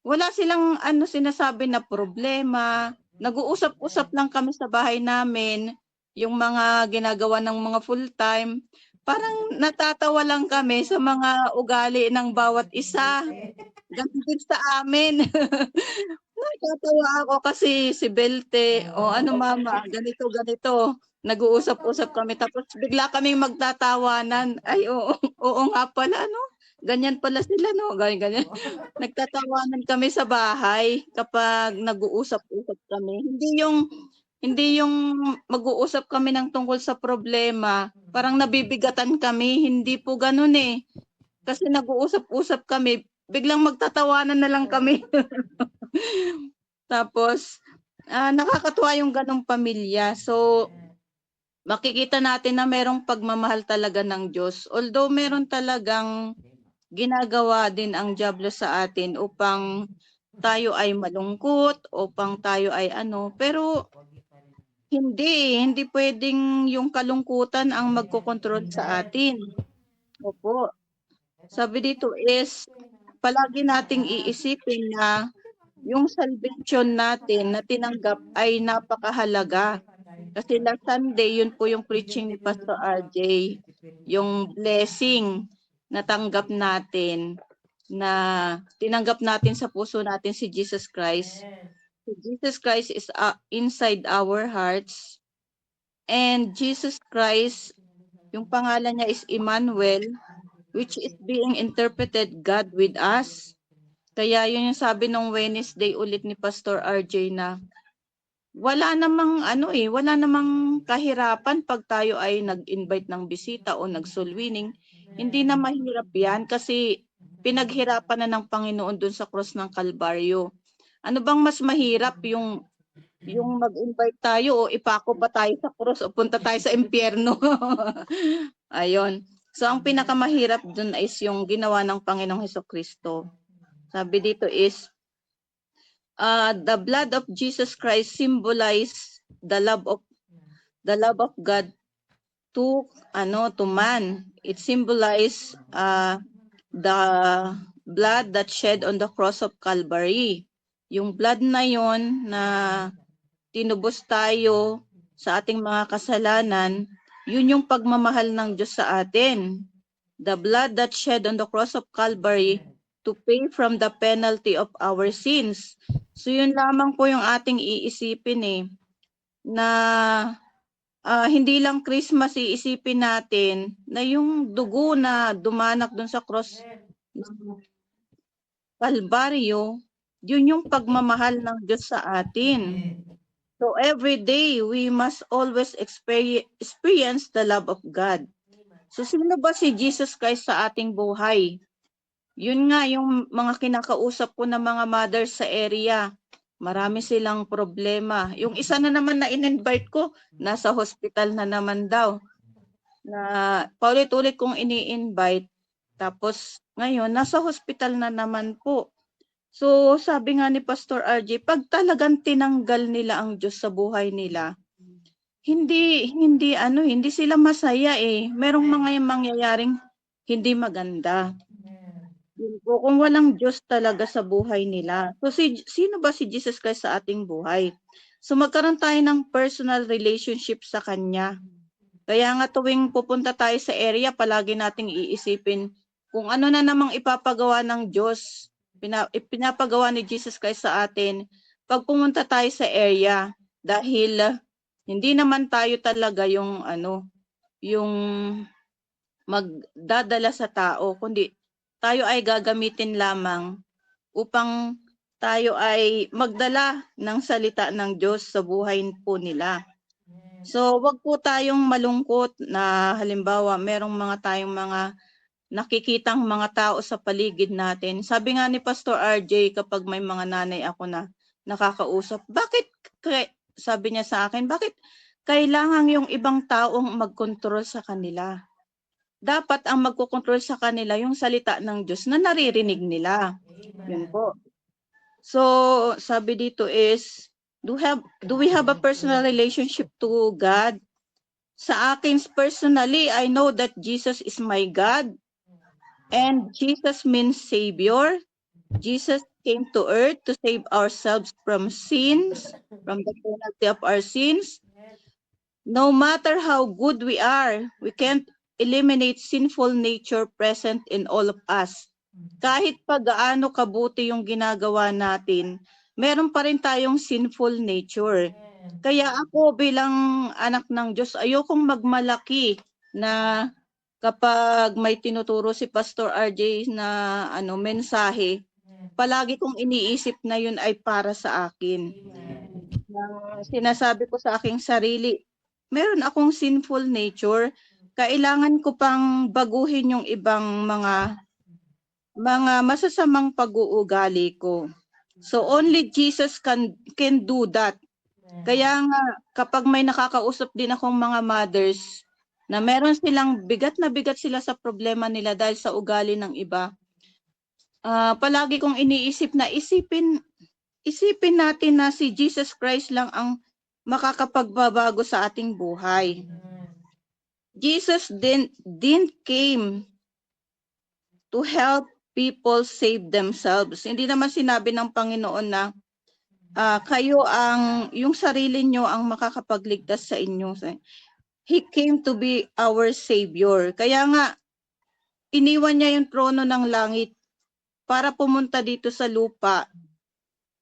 wala silang sinasabi na problema. Nag-uusap-usap lang kami sa bahay namin, yung mga ginagawa ng mga full-time. Parang natatawa lang kami sa mga ugali ng bawat isa. Ganun din sa amin. Natatawa ako kasi si Belte, mama, ganito. Nag-uusap-usap kami tapos bigla kaming magtatawanan. Ay, oo nga pala, ganyan pala sila, ganyan. Nagtatawanan kami sa bahay kapag nag-uusap-usap kami. Hindi yung mag-uusap kami ng tungkol sa problema, parang nabibigatan kami, hindi po ganoon Kasi nag-uusap-usap kami, biglang magtatawanan na lang kami. Tapos nakakatuwa yung ganong pamilya. So makikita natin na merong pagmamahal talaga ng Diyos. Although meron talagang ginagawa din ang diablo sa atin upang tayo ay malungkot, upang tayo ay ano, pero hindi pwedeng yung kalungkutan ang magkokontrol sa atin. Opo. Sabi dito is, palagi nating iisipin na yung salvation natin na tinanggap ay napakahalaga. Kasi last Sunday, yun po yung preaching ni Pastor RJ, yung blessing na tanggap natin, na tinanggap natin sa puso natin si Jesus Christ. So Jesus Christ is inside our hearts. And Jesus Christ, yung pangalan niya is Emmanuel, which is being interpreted God with us. Kaya yun yung sabi nung Wednesday ulit ni Pastor RJ na wala namang kahirapan pag tayo ay nag-invite ng bisita o nag-soul-winning. Hindi na mahirap yan kasi pinaghirapan na ng Panginoon dun sa cross ng Kalbaryo. Ano bang mas mahirap, yung mag-invite tayo o ipako pa tayo sa cross o punta tayo sa impyerno? Ayun. So ang pinakamahirap dun is yung ginawa ng Panginoong Hesukristo. Sabi dito is, the blood of Jesus Christ symbolize the love of God to man. It symbolizes the blood that shed on the cross of Calvary. Yung blood na yon na tinubos tayo sa ating mga kasalanan, yun yung pagmamahal ng Diyos sa atin. The blood that shed on the cross of Calvary to pay from the penalty of our sins. So yun lamang po yung ating iisipin na hindi lang Christmas iisipin natin na yung dugo na dumanak dun sa cross ng Kalbaryo, yun yung pagmamahal ng Diyos sa atin. So every day, we must always experience the love of God. So sino ba si Jesus Christ sa ating buhay? Yun nga yung mga kinakausap ko na mga mothers sa area. Marami silang problema. Yung isa na naman na in-invite ko, nasa hospital na naman daw. Na paulit-ulit kong ini-invite. Tapos ngayon, nasa hospital na naman po. So sabi nga ni Pastor RJ, pag talagang tinanggal nila ang Diyos sa buhay nila, hindi sila masaya Merong mga mangyayaring hindi maganda. Yun po, kung walang Diyos talaga sa buhay nila. So sino ba si Jesus Christ sa ating buhay? So magkaroon tayo ng personal relationship sa Kanya. Kaya nga tuwing pupunta tayo sa area, palagi nating iisipin kung ano na namang ipapagawa ng Diyos, pinapagawa ni Jesus Christ sa atin pag pumunta tayo sa area. Dahil hindi naman tayo talaga yung magdadala sa tao, kundi tayo ay gagamitin lamang upang tayo ay magdala ng salita ng Diyos sa buhay po nila. So, wag po tayong malungkot na halimbawa, merong tayong mga nakikitang mga tao sa paligid natin. Sabi nga ni Pastor RJ, kapag may mga nanay ako na nakakausap, sabi niya sa akin, bakit kailangan yung ibang taong magkontrol sa kanila? Dapat ang magkokontrol sa kanila yung salita ng Diyos na naririnig nila. Yun po. So, sabi dito is, do we have a personal relationship to God? Sa akin personally, I know that Jesus is my God. And Jesus means Savior. Jesus came to earth to save ourselves from sins, from the penalty of our sins. No matter how good we are, we can't eliminate sinful nature present in all of us. Kahit pa gaano kabuti yung ginagawa natin, meron pa rin tayong sinful nature. Kaya ako bilang anak ng Diyos, ayokong magmalaki na kapag may tinuturo si Pastor RJ na mensahe, palagi kong iniisip na yun ay para sa akin. Sinasabi ko sa aking sarili, meron akong sinful nature, kailangan ko pang baguhin yung ibang mga masasamang pag-uugali ko. So only Jesus can do that. Kaya nga, kapag may nakakausap din akong mga mothers na meron silang bigat na bigat sila sa problema nila dahil sa ugali ng iba, palagi kong iniisip na isipin natin na si Jesus Christ lang ang makakapagbabago sa ating buhay. Jesus didn't came to help people save themselves. Hindi naman sinabi ng Panginoon na kayo yung sarili nyo ang makakapagligtas sa inyo. He came to be our Savior. Kaya nga, iniwan niya yung trono ng langit para pumunta dito sa lupa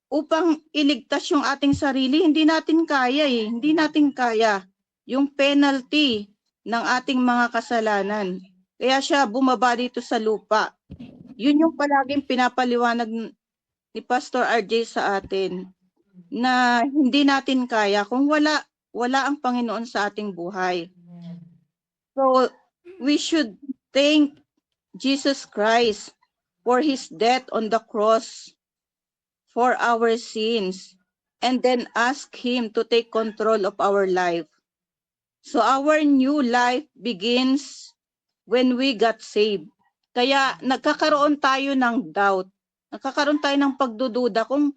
upang iligtas yung ating sarili. Hindi natin kaya eh. Hindi natin kaya yung penalty ng ating mga kasalanan. Kaya siya bumaba dito sa lupa. Yun yung palaging pinapaliwanag ni Pastor RJ sa atin na hindi natin kaya kung wala ang Panginoon sa ating buhay. So, we should thank Jesus Christ for His death on the cross for our sins and then ask Him to take control of our life. So, our new life begins when we got saved. Kaya nagkakaroon tayo ng doubt. Nagkakaroon tayo ng pagdududa kung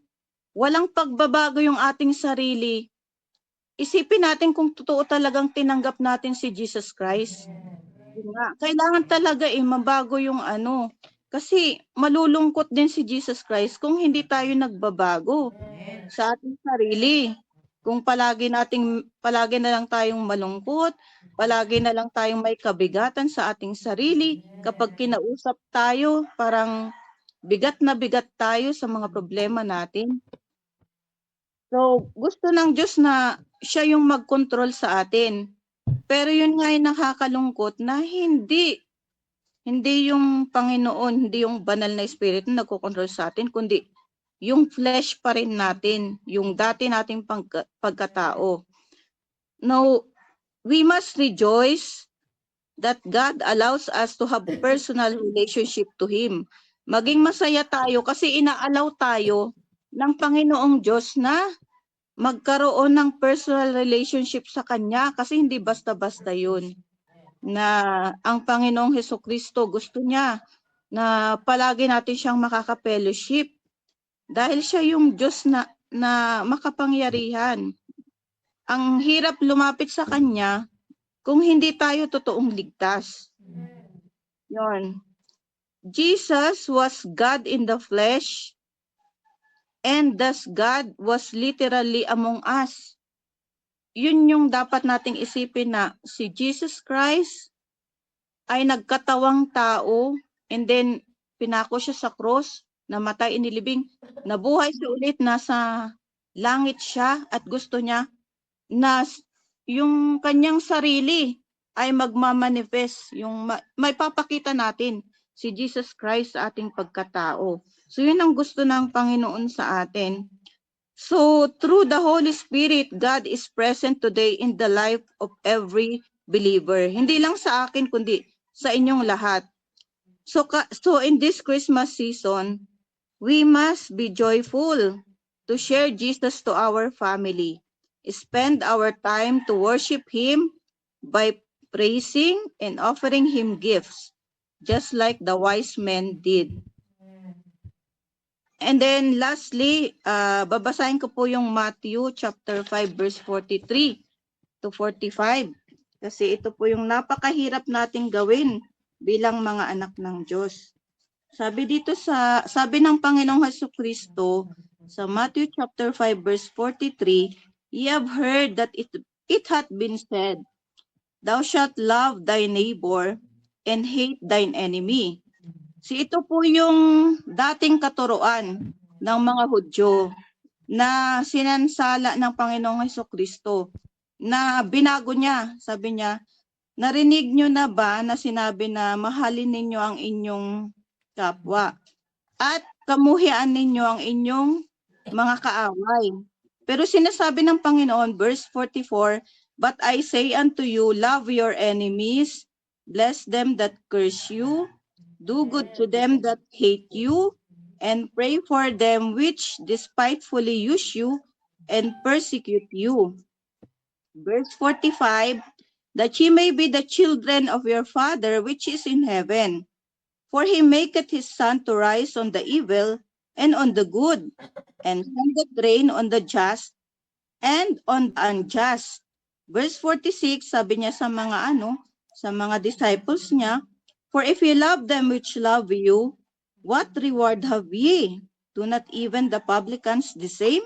walang pagbabago yung ating sarili. Isipin natin kung totoo talagang tinanggap natin si Jesus Christ. Kailangan talaga mabago yung kasi malulungkot din si Jesus Christ kung hindi tayo nagbabago sa ating sarili. Kung palagi na lang tayong malungkot, palagi na lang tayong may kabigatan sa ating sarili, kapag kinausap tayo, parang bigat na bigat tayo sa mga problema natin. So, gusto ng Diyos na siya yung mag-control sa atin. Pero yun nga yung nakakalungkot na hindi yung Panginoon, hindi yung banal na Espiritu na nagkocontrol sa atin, kundi yung flesh pa rin natin, yung dati nating pagkatao. Now, we must rejoice that God allows us to have personal relationship to Him. Maging masaya tayo kasi inaalaw tayo ng Panginoong Diyos na magkaroon ng personal relationship sa Kanya kasi hindi basta-basta yun. Na ang Panginoong Hesukristo gusto niya na palagi natin siyang makaka-fellowship dahil siya yung Diyos na makapangyarihan. Ang hirap lumapit sa Kanya kung hindi tayo totoong ligtas. Yon. Jesus was God in the flesh and thus God was literally among us. Yun yung dapat nating isipin na si Jesus Christ ay nagkatawang tao and then pinako siya sa cross, namatay, inilibing, nabuhay siya ulit, nasa langit siya at gusto niya na yung kanyang sarili ay magmamanifest, yung may papakita natin si Jesus Christ sa ating pagkatao. So yun ang gusto ng Panginoon sa atin. So, through the Holy Spirit, God is present today in the life of every believer. Hindi lang sa akin, kundi sa inyong lahat. So in this Christmas season, we must be joyful to share Jesus to our family. Spend our time to worship Him by praising and offering Him gifts, just like the wise men did. And then lastly, babasahin ko po yung Matthew chapter 5 verse 43 to 45. Kasi ito po yung napakahirap nating gawin bilang mga anak ng Diyos. Sabi ng Panginoong Hesukristo sa Matthew chapter 5 verse 43, "Ye have heard that it hath been said, Thou shalt love thy neighbor and hate thine enemy." So ito po yung dating katuruan ng mga Hudyo na sinansala ng Panginoong Hesukristo na binago niya. Sabi niya, narinig niyo na ba na sinabi na mahalin ninyo ang inyong kapwa at kamuhian ninyo ang inyong mga kaaway. Pero sinasabi ng Panginoon, verse 44, "But I say unto you, love your enemies, bless them that curse you, do good to them that hate you, and pray for them which despitefully use you and persecute you. Verse 45, that ye may be the children of your Father which is in heaven. For he maketh his sun to rise on the evil and on the good, and sendeth rain on the just and on the unjust. Verse 46, sabi niya sa mga disciples niya, for if ye love them which love you, what reward have ye? Do not even the publicans the same?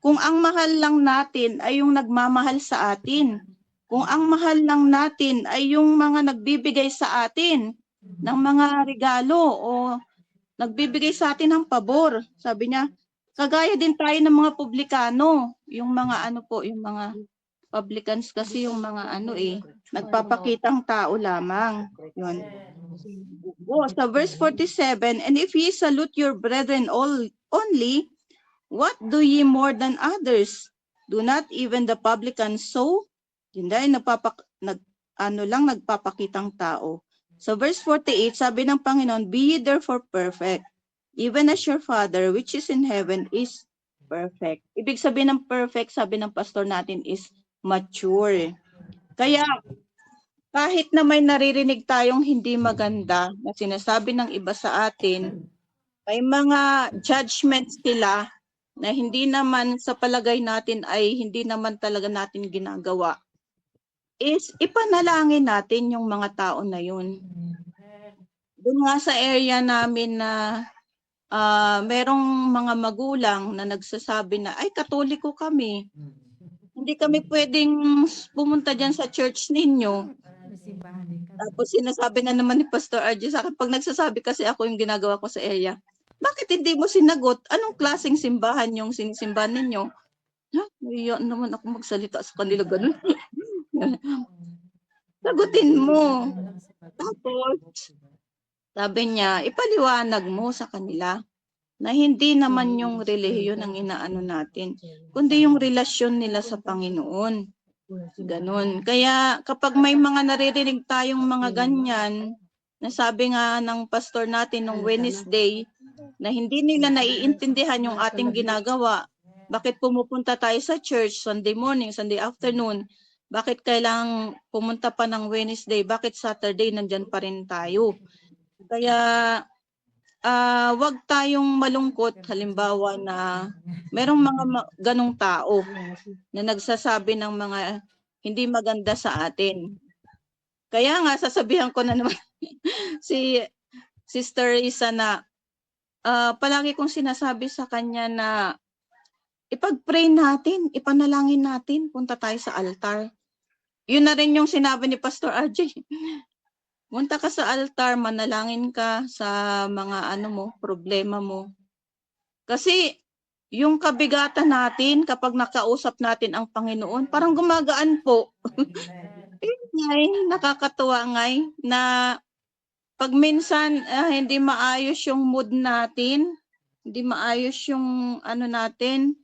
Kung ang mahal lang natin ay yung nagmamahal sa atin, kung ang mahal lang natin ay yung mga nagbibigay sa atin ng mga regalo o nagbibigay sa atin ng pabor, sabi niya, kagaya din tayo ng mga publikano, yung mga yung mga publicans kasi yung mga nagpapakitang tao lamang. Yun. Sa verse 47, and if ye salute your brethren only, what do ye more than others? Do not even the publicans so? Yun dahil nagpapakitang tao. So verse 48, sabi ng Panginoon, be ye therefore perfect, even as your Father which is in heaven is perfect. Ibig sabihin ng perfect, sabi ng pastor natin, is mature. Kaya kahit na may naririnig tayong hindi maganda na sinasabi ng iba sa atin, may mga judgments sila na hindi naman sa palagay natin ay hindi naman talaga natin ginagawa, is ipanalangin natin yung mga tao na yun. Doon nga sa area namin na merong mga magulang na nagsasabi na, ay, Katoliko kami. Hindi kami pwedeng pumunta dyan sa church ninyo. Tapos sinasabi na naman ni Pastor RJ sa akin, pag nagsasabi kasi ako yung ginagawa ko sa area, bakit hindi mo sinagot? Anong klaseng simbahan yung sinisimbahan ninyo? Ha? Iyan naman ako magsalita sa kanila ganun. Sagutin mo. Tapos, sabi niya, ipaliwanag mo sa kanila na hindi naman yung relihiyon ang inaano natin, kundi yung relasyon nila sa Panginoon. Ganon. Kaya kapag may mga naririnig tayong mga ganyan, nasabi nga ng pastor natin nung Wednesday, na hindi nila naiintindihan yung ating ginagawa. Bakit pumupunta tayo sa church Sunday morning, Sunday afternoon? Bakit kailangang pumunta pa ng Wednesday? Bakit Saturday nandyan pa rin tayo? Kaya wag tayong malungkot halimbawa na merong mga ganong tao na nagsasabi ng mga hindi maganda sa atin. Kaya nga sasabihan ko na naman si Sister Isa na palagi kong sinasabi sa kanya na ipag-pray natin, ipanalangin natin, punta tayo sa altar. Yun na rin yung sinabi ni Pastor RJ. Punta ka sa altar, manalangin ka sa mga problema mo. Kasi yung kabigatan natin kapag nakausap natin ang Panginoon, parang gumagaan po. Nakakatuwa ngay na pag minsan hindi maayos yung mood natin, hindi maayos yung natin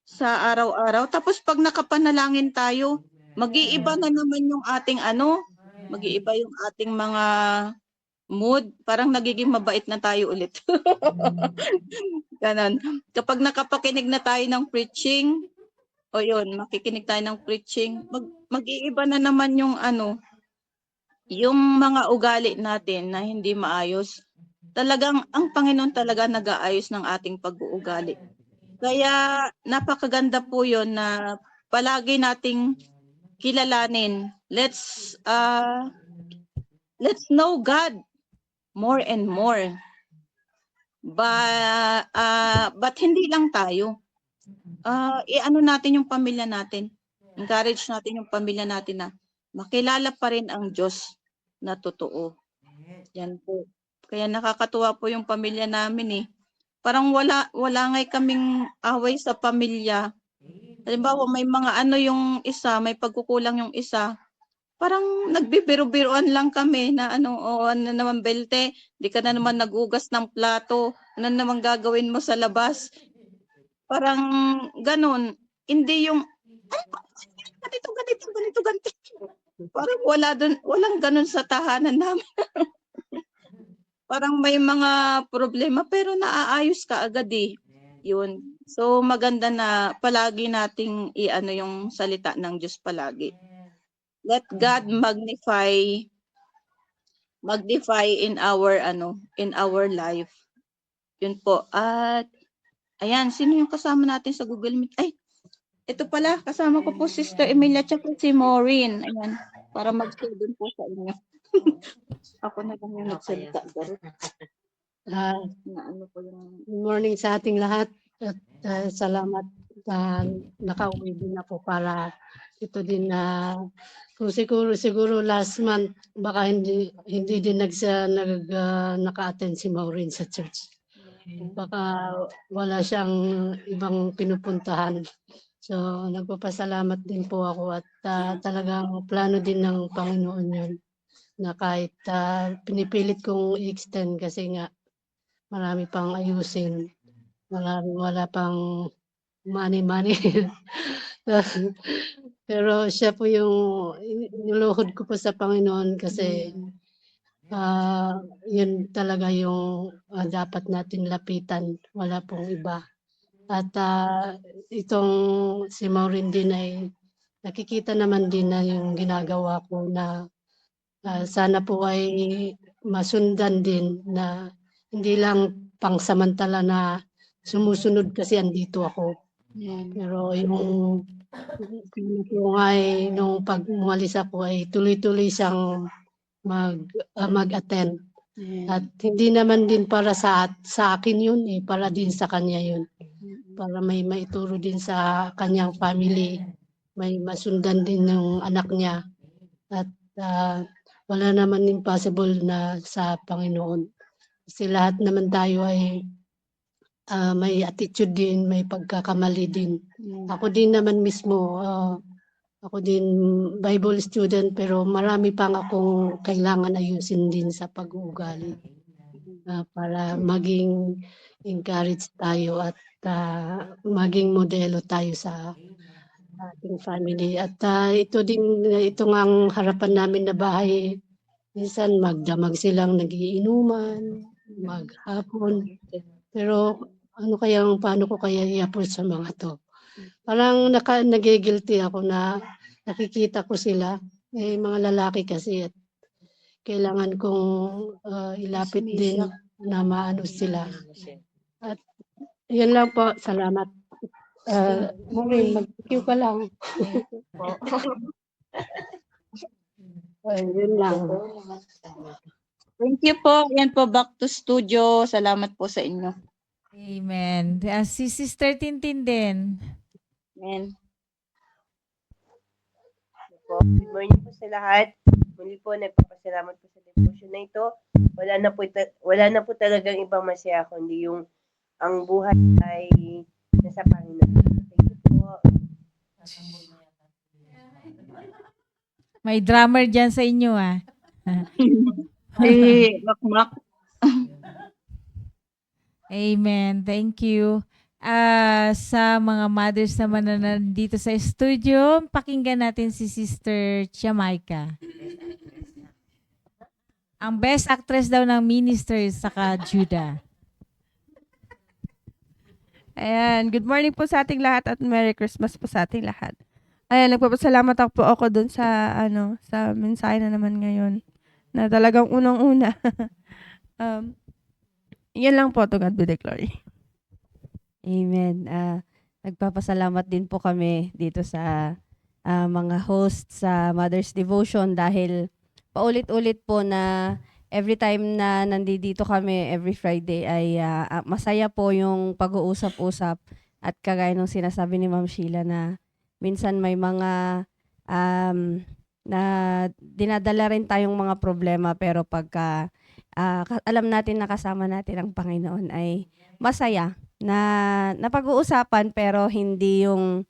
sa araw-araw. Tapos pag nakapanalangin tayo, mag-iiba na naman yung ating mag-iiba yung ating mga mood. Parang nagiging mabait na tayo ulit. Ganon. Kapag nakapakinig na tayo ng preaching, makikinig tayo ng preaching, mag-iiba na naman yung yung mga ugali natin na hindi maayos. Talagang ang Panginoon talaga nag-aayos ng ating pag-uugali. Kaya napakaganda po yun na palagi nating kilalanin. Let's know God more and more. But hindi lang tayo. Natin yung pamilya natin. Encourage natin yung pamilya natin na makilala pa rin ang Diyos na totoo. Yan po. Kaya nakakatuwa po yung pamilya namin Parang wala ngay kaming away sa pamilya. Halimbawa may mga yung isa, may pagkukulang yung isa. Parang nagbibiro-biroan lang kami na naman Belte, di ka na naman nagugas ng plato, ano naman gagawin mo sa labas. Parang ganun. Hindi yung ganito. Parang walang ganun sa tahanan namin. Parang may mga problema pero naaayos ka agad . Yun. So maganda na palagi nating iano yung salita ng Diyos palagi. Let God magnify in our in our life. Yun po. At ayan, sino yung kasama natin sa Google Meet? Ay, ito pala, kasama ko po Sister Emilia tsaka si Maureen. Ayan, para mag-share din po sa inyo. Ako na lang yung nagsalita. Ah, Na ano po yung... Good morning sa ating lahat at salamat nakauwi din ako para ito din na kung siguro last month baka hindi din naka-attend si Maureen sa church. Baka wala siyang ibang pinupuntahan. So nagpapasalamat din po ako at talagang plano din ng Panginoon yun na kahit pinipilit kong i-extend kasi nga marami pang ayusin. Wala pang money. Pero siya po yung niluhod ko po sa Panginoon kasi yun talaga yung dapat natin lapitan. Wala pong iba. At itong si Maureen din ay nakikita naman din na yung ginagawa ko na sana po ay masundan din na hindi lang pangsamantala na sumusunod kasi andito ako. Pero yung ay nung pag umalis ako ay tuloy-tuloy siyang mag-attend. At hindi naman din para sa akin yun para din sa kanya yun. Para may maituro din sa kanyang family, may masundan din yung anak niya. At wala naman impossible na sa Panginoon. Kasi lahat naman tayo ay may attitude din, may pagkakamali din. Ako din naman mismo, ako din Bible student pero marami pang akong kailangan ayusin din sa pag-uugali para maging encourage tayo at maging modelo tayo sa ating family. At ito nga ang harapan namin na bahay, minsan magdamag silang nagiinuman, maghapon. Pero paano ko kaya i-approach sa mga to? Parang nagigilty ako na nakikita ko sila, mga lalaki kasi at kailangan kong ilapit din na maano sila. At yun lang po, salamat. Maureen, mag-queue ka lang. Yun lang. Thank you po. Yan po, back to studio. Salamat po sa inyo. Amen. Si Sister Tintin din. Amen. Good morning po sa lahat. Muli po, nagpapasalamat po sa devotion na ito. Wala na po talagang ibang masaya kundi yung ang buhay ay nasa Panginoon. Thank you po. May drummer dyan sa inyo Makmak. Amen. Thank you. Sa mga mothers naman na nandito sa studio, pakinggan natin si Sister Jamaica. Ang best actress daw ng Ministers saka Judah. Ayan, good morning po sa ating lahat at Merry Christmas po sa ating lahat. Ayan, nagpapasalamat ako dun sa sa mensahe na naman ngayon na talagang unang-una. Yan lang po, to God be the glory. Amen. Nagpapasalamat din po kami dito sa mga host sa Mother's Devotion dahil paulit-ulit po na every time na nandito kami every Friday ay masaya po yung pag-uusap-usap at kagaya nung sinasabi ni Ma'am Sheila na minsan may mga na dinadala rin tayong mga problema pero pagka alam natin na kasama natin ang Panginoon ay masaya na napag-uusapan pero hindi yung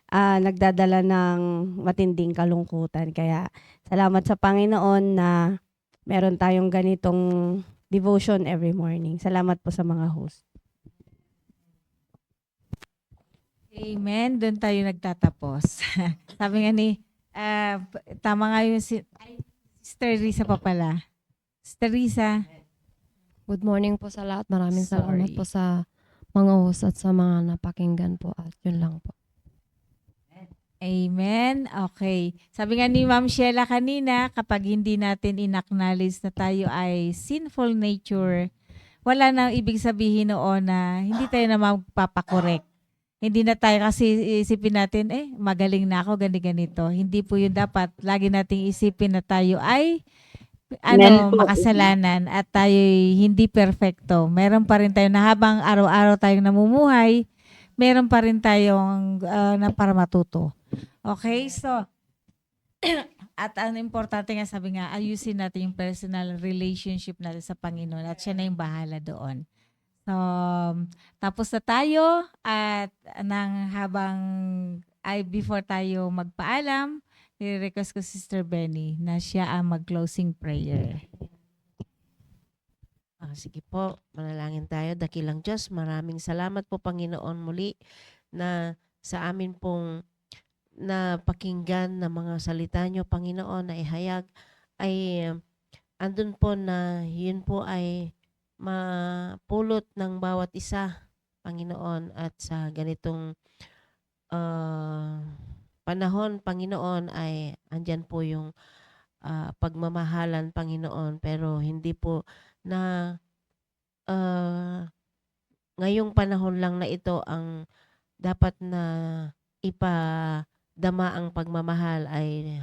nagdadala ng matinding kalungkutan. Kaya salamat sa Panginoon na meron tayong ganitong devotion every morning. Salamat po sa mga host. Amen. Doon tayo nagtatapos. Sabi nga ni, tama nga yung Sister Risa pa pala. Sister Risa. Good morning po sa lahat. Maraming salamat Sorry. po sa mga host at sa mga napakinggan po. At yun lang po. Amen. Okay. Sabi nga ni Ma'am Sheila kanina, kapag hindi natin in-acknowledge na tayo ay sinful nature, wala nang ibig sabihin noon na hindi tayo na magpapakorek. Hindi na tayo kasi isipin natin, magaling na ako, ganito. Hindi po yun dapat. Lagi nating isipin na tayo ay Amen po. makasalanan at tayo hindi perfecto. Meron pa rin tayo na habang araw-araw tayong namumuhay, meron pa rin tayong na para matuto. Okay, so at ang importante nga sabi nga, ayusin natin yung personal relationship natin sa Panginoon at siya na yung bahala doon. So, tapos na tayo at before tayo magpaalam, i-request ko si Sister Benny na siya ang mag-closing prayer. Sige po, manalangin tayo. Dakilang Diyos, maraming salamat po Panginoon muli na sa amin pong na pakinggan na mga salita nyo, Panginoon, na ihayag ay andun po na yun po ay mapulot ng bawat isa, Panginoon, at sa ganitong panahon, Panginoon, ay andyan po yung pagmamahalan, Panginoon, pero hindi po na ngayong panahon lang na ito ang dapat na ipadama ang pagmamahal ay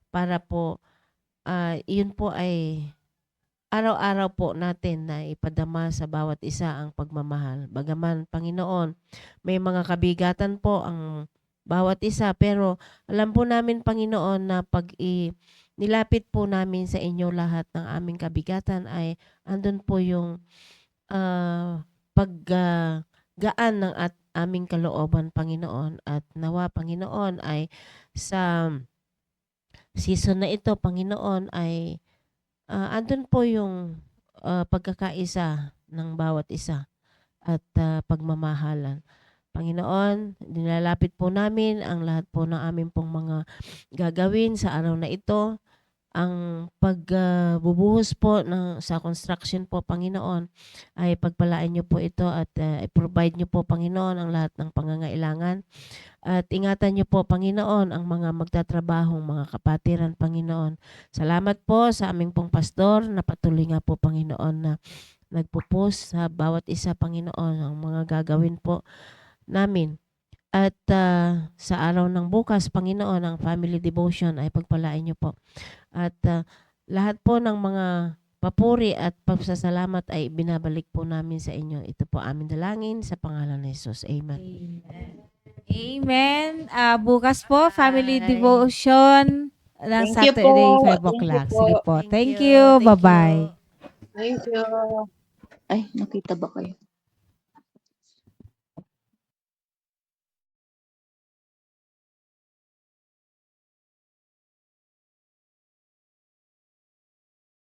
para po yun po ay araw-araw po natin na ipadama sa bawat isa ang pagmamahal. Bagaman, Panginoon, may mga kabigatan po ang bawat isa, pero alam po namin, Panginoon, na pag nilapit po namin sa inyo lahat ng aming kabigatan ay andun po yung paggaan ng aming kalooban, Panginoon. At nawa, Panginoon, ay sa season na ito, Panginoon, ay andun po yung pagkakaisa ng bawat isa at pagmamahalan. Panginoon, nilalapit po namin ang lahat po ng aming pong mga gagawin sa araw na ito. Ang pagbubuhos po sa construction po, Panginoon, ay pagpalain niyo po ito at i-provide niyo po, Panginoon, ang lahat ng pangangailangan. At ingatan niyo po, Panginoon, ang mga magtatrabahong mga kapatiran, Panginoon. Salamat po sa aming pong pastor na patuloy nga po, Panginoon, na nagpupus sa bawat isa, Panginoon, ang mga gagawin po namin. At sa araw ng bukas, Panginoon, ang family devotion ay pagpalain niyo po. At lahat po ng mga papuri at pagsasalamat ay binabalik po namin sa inyo. Ito po aming dalangin sa pangalan ni Jesus. Amen. Amen. Bukas po, family devotion ng Thank you Saturday, po. 5 o'clock. Thank you po. Sige po. Thank Thank you. you. Thank Bye-bye. you. Thank you. Ay, nakita ba kayo?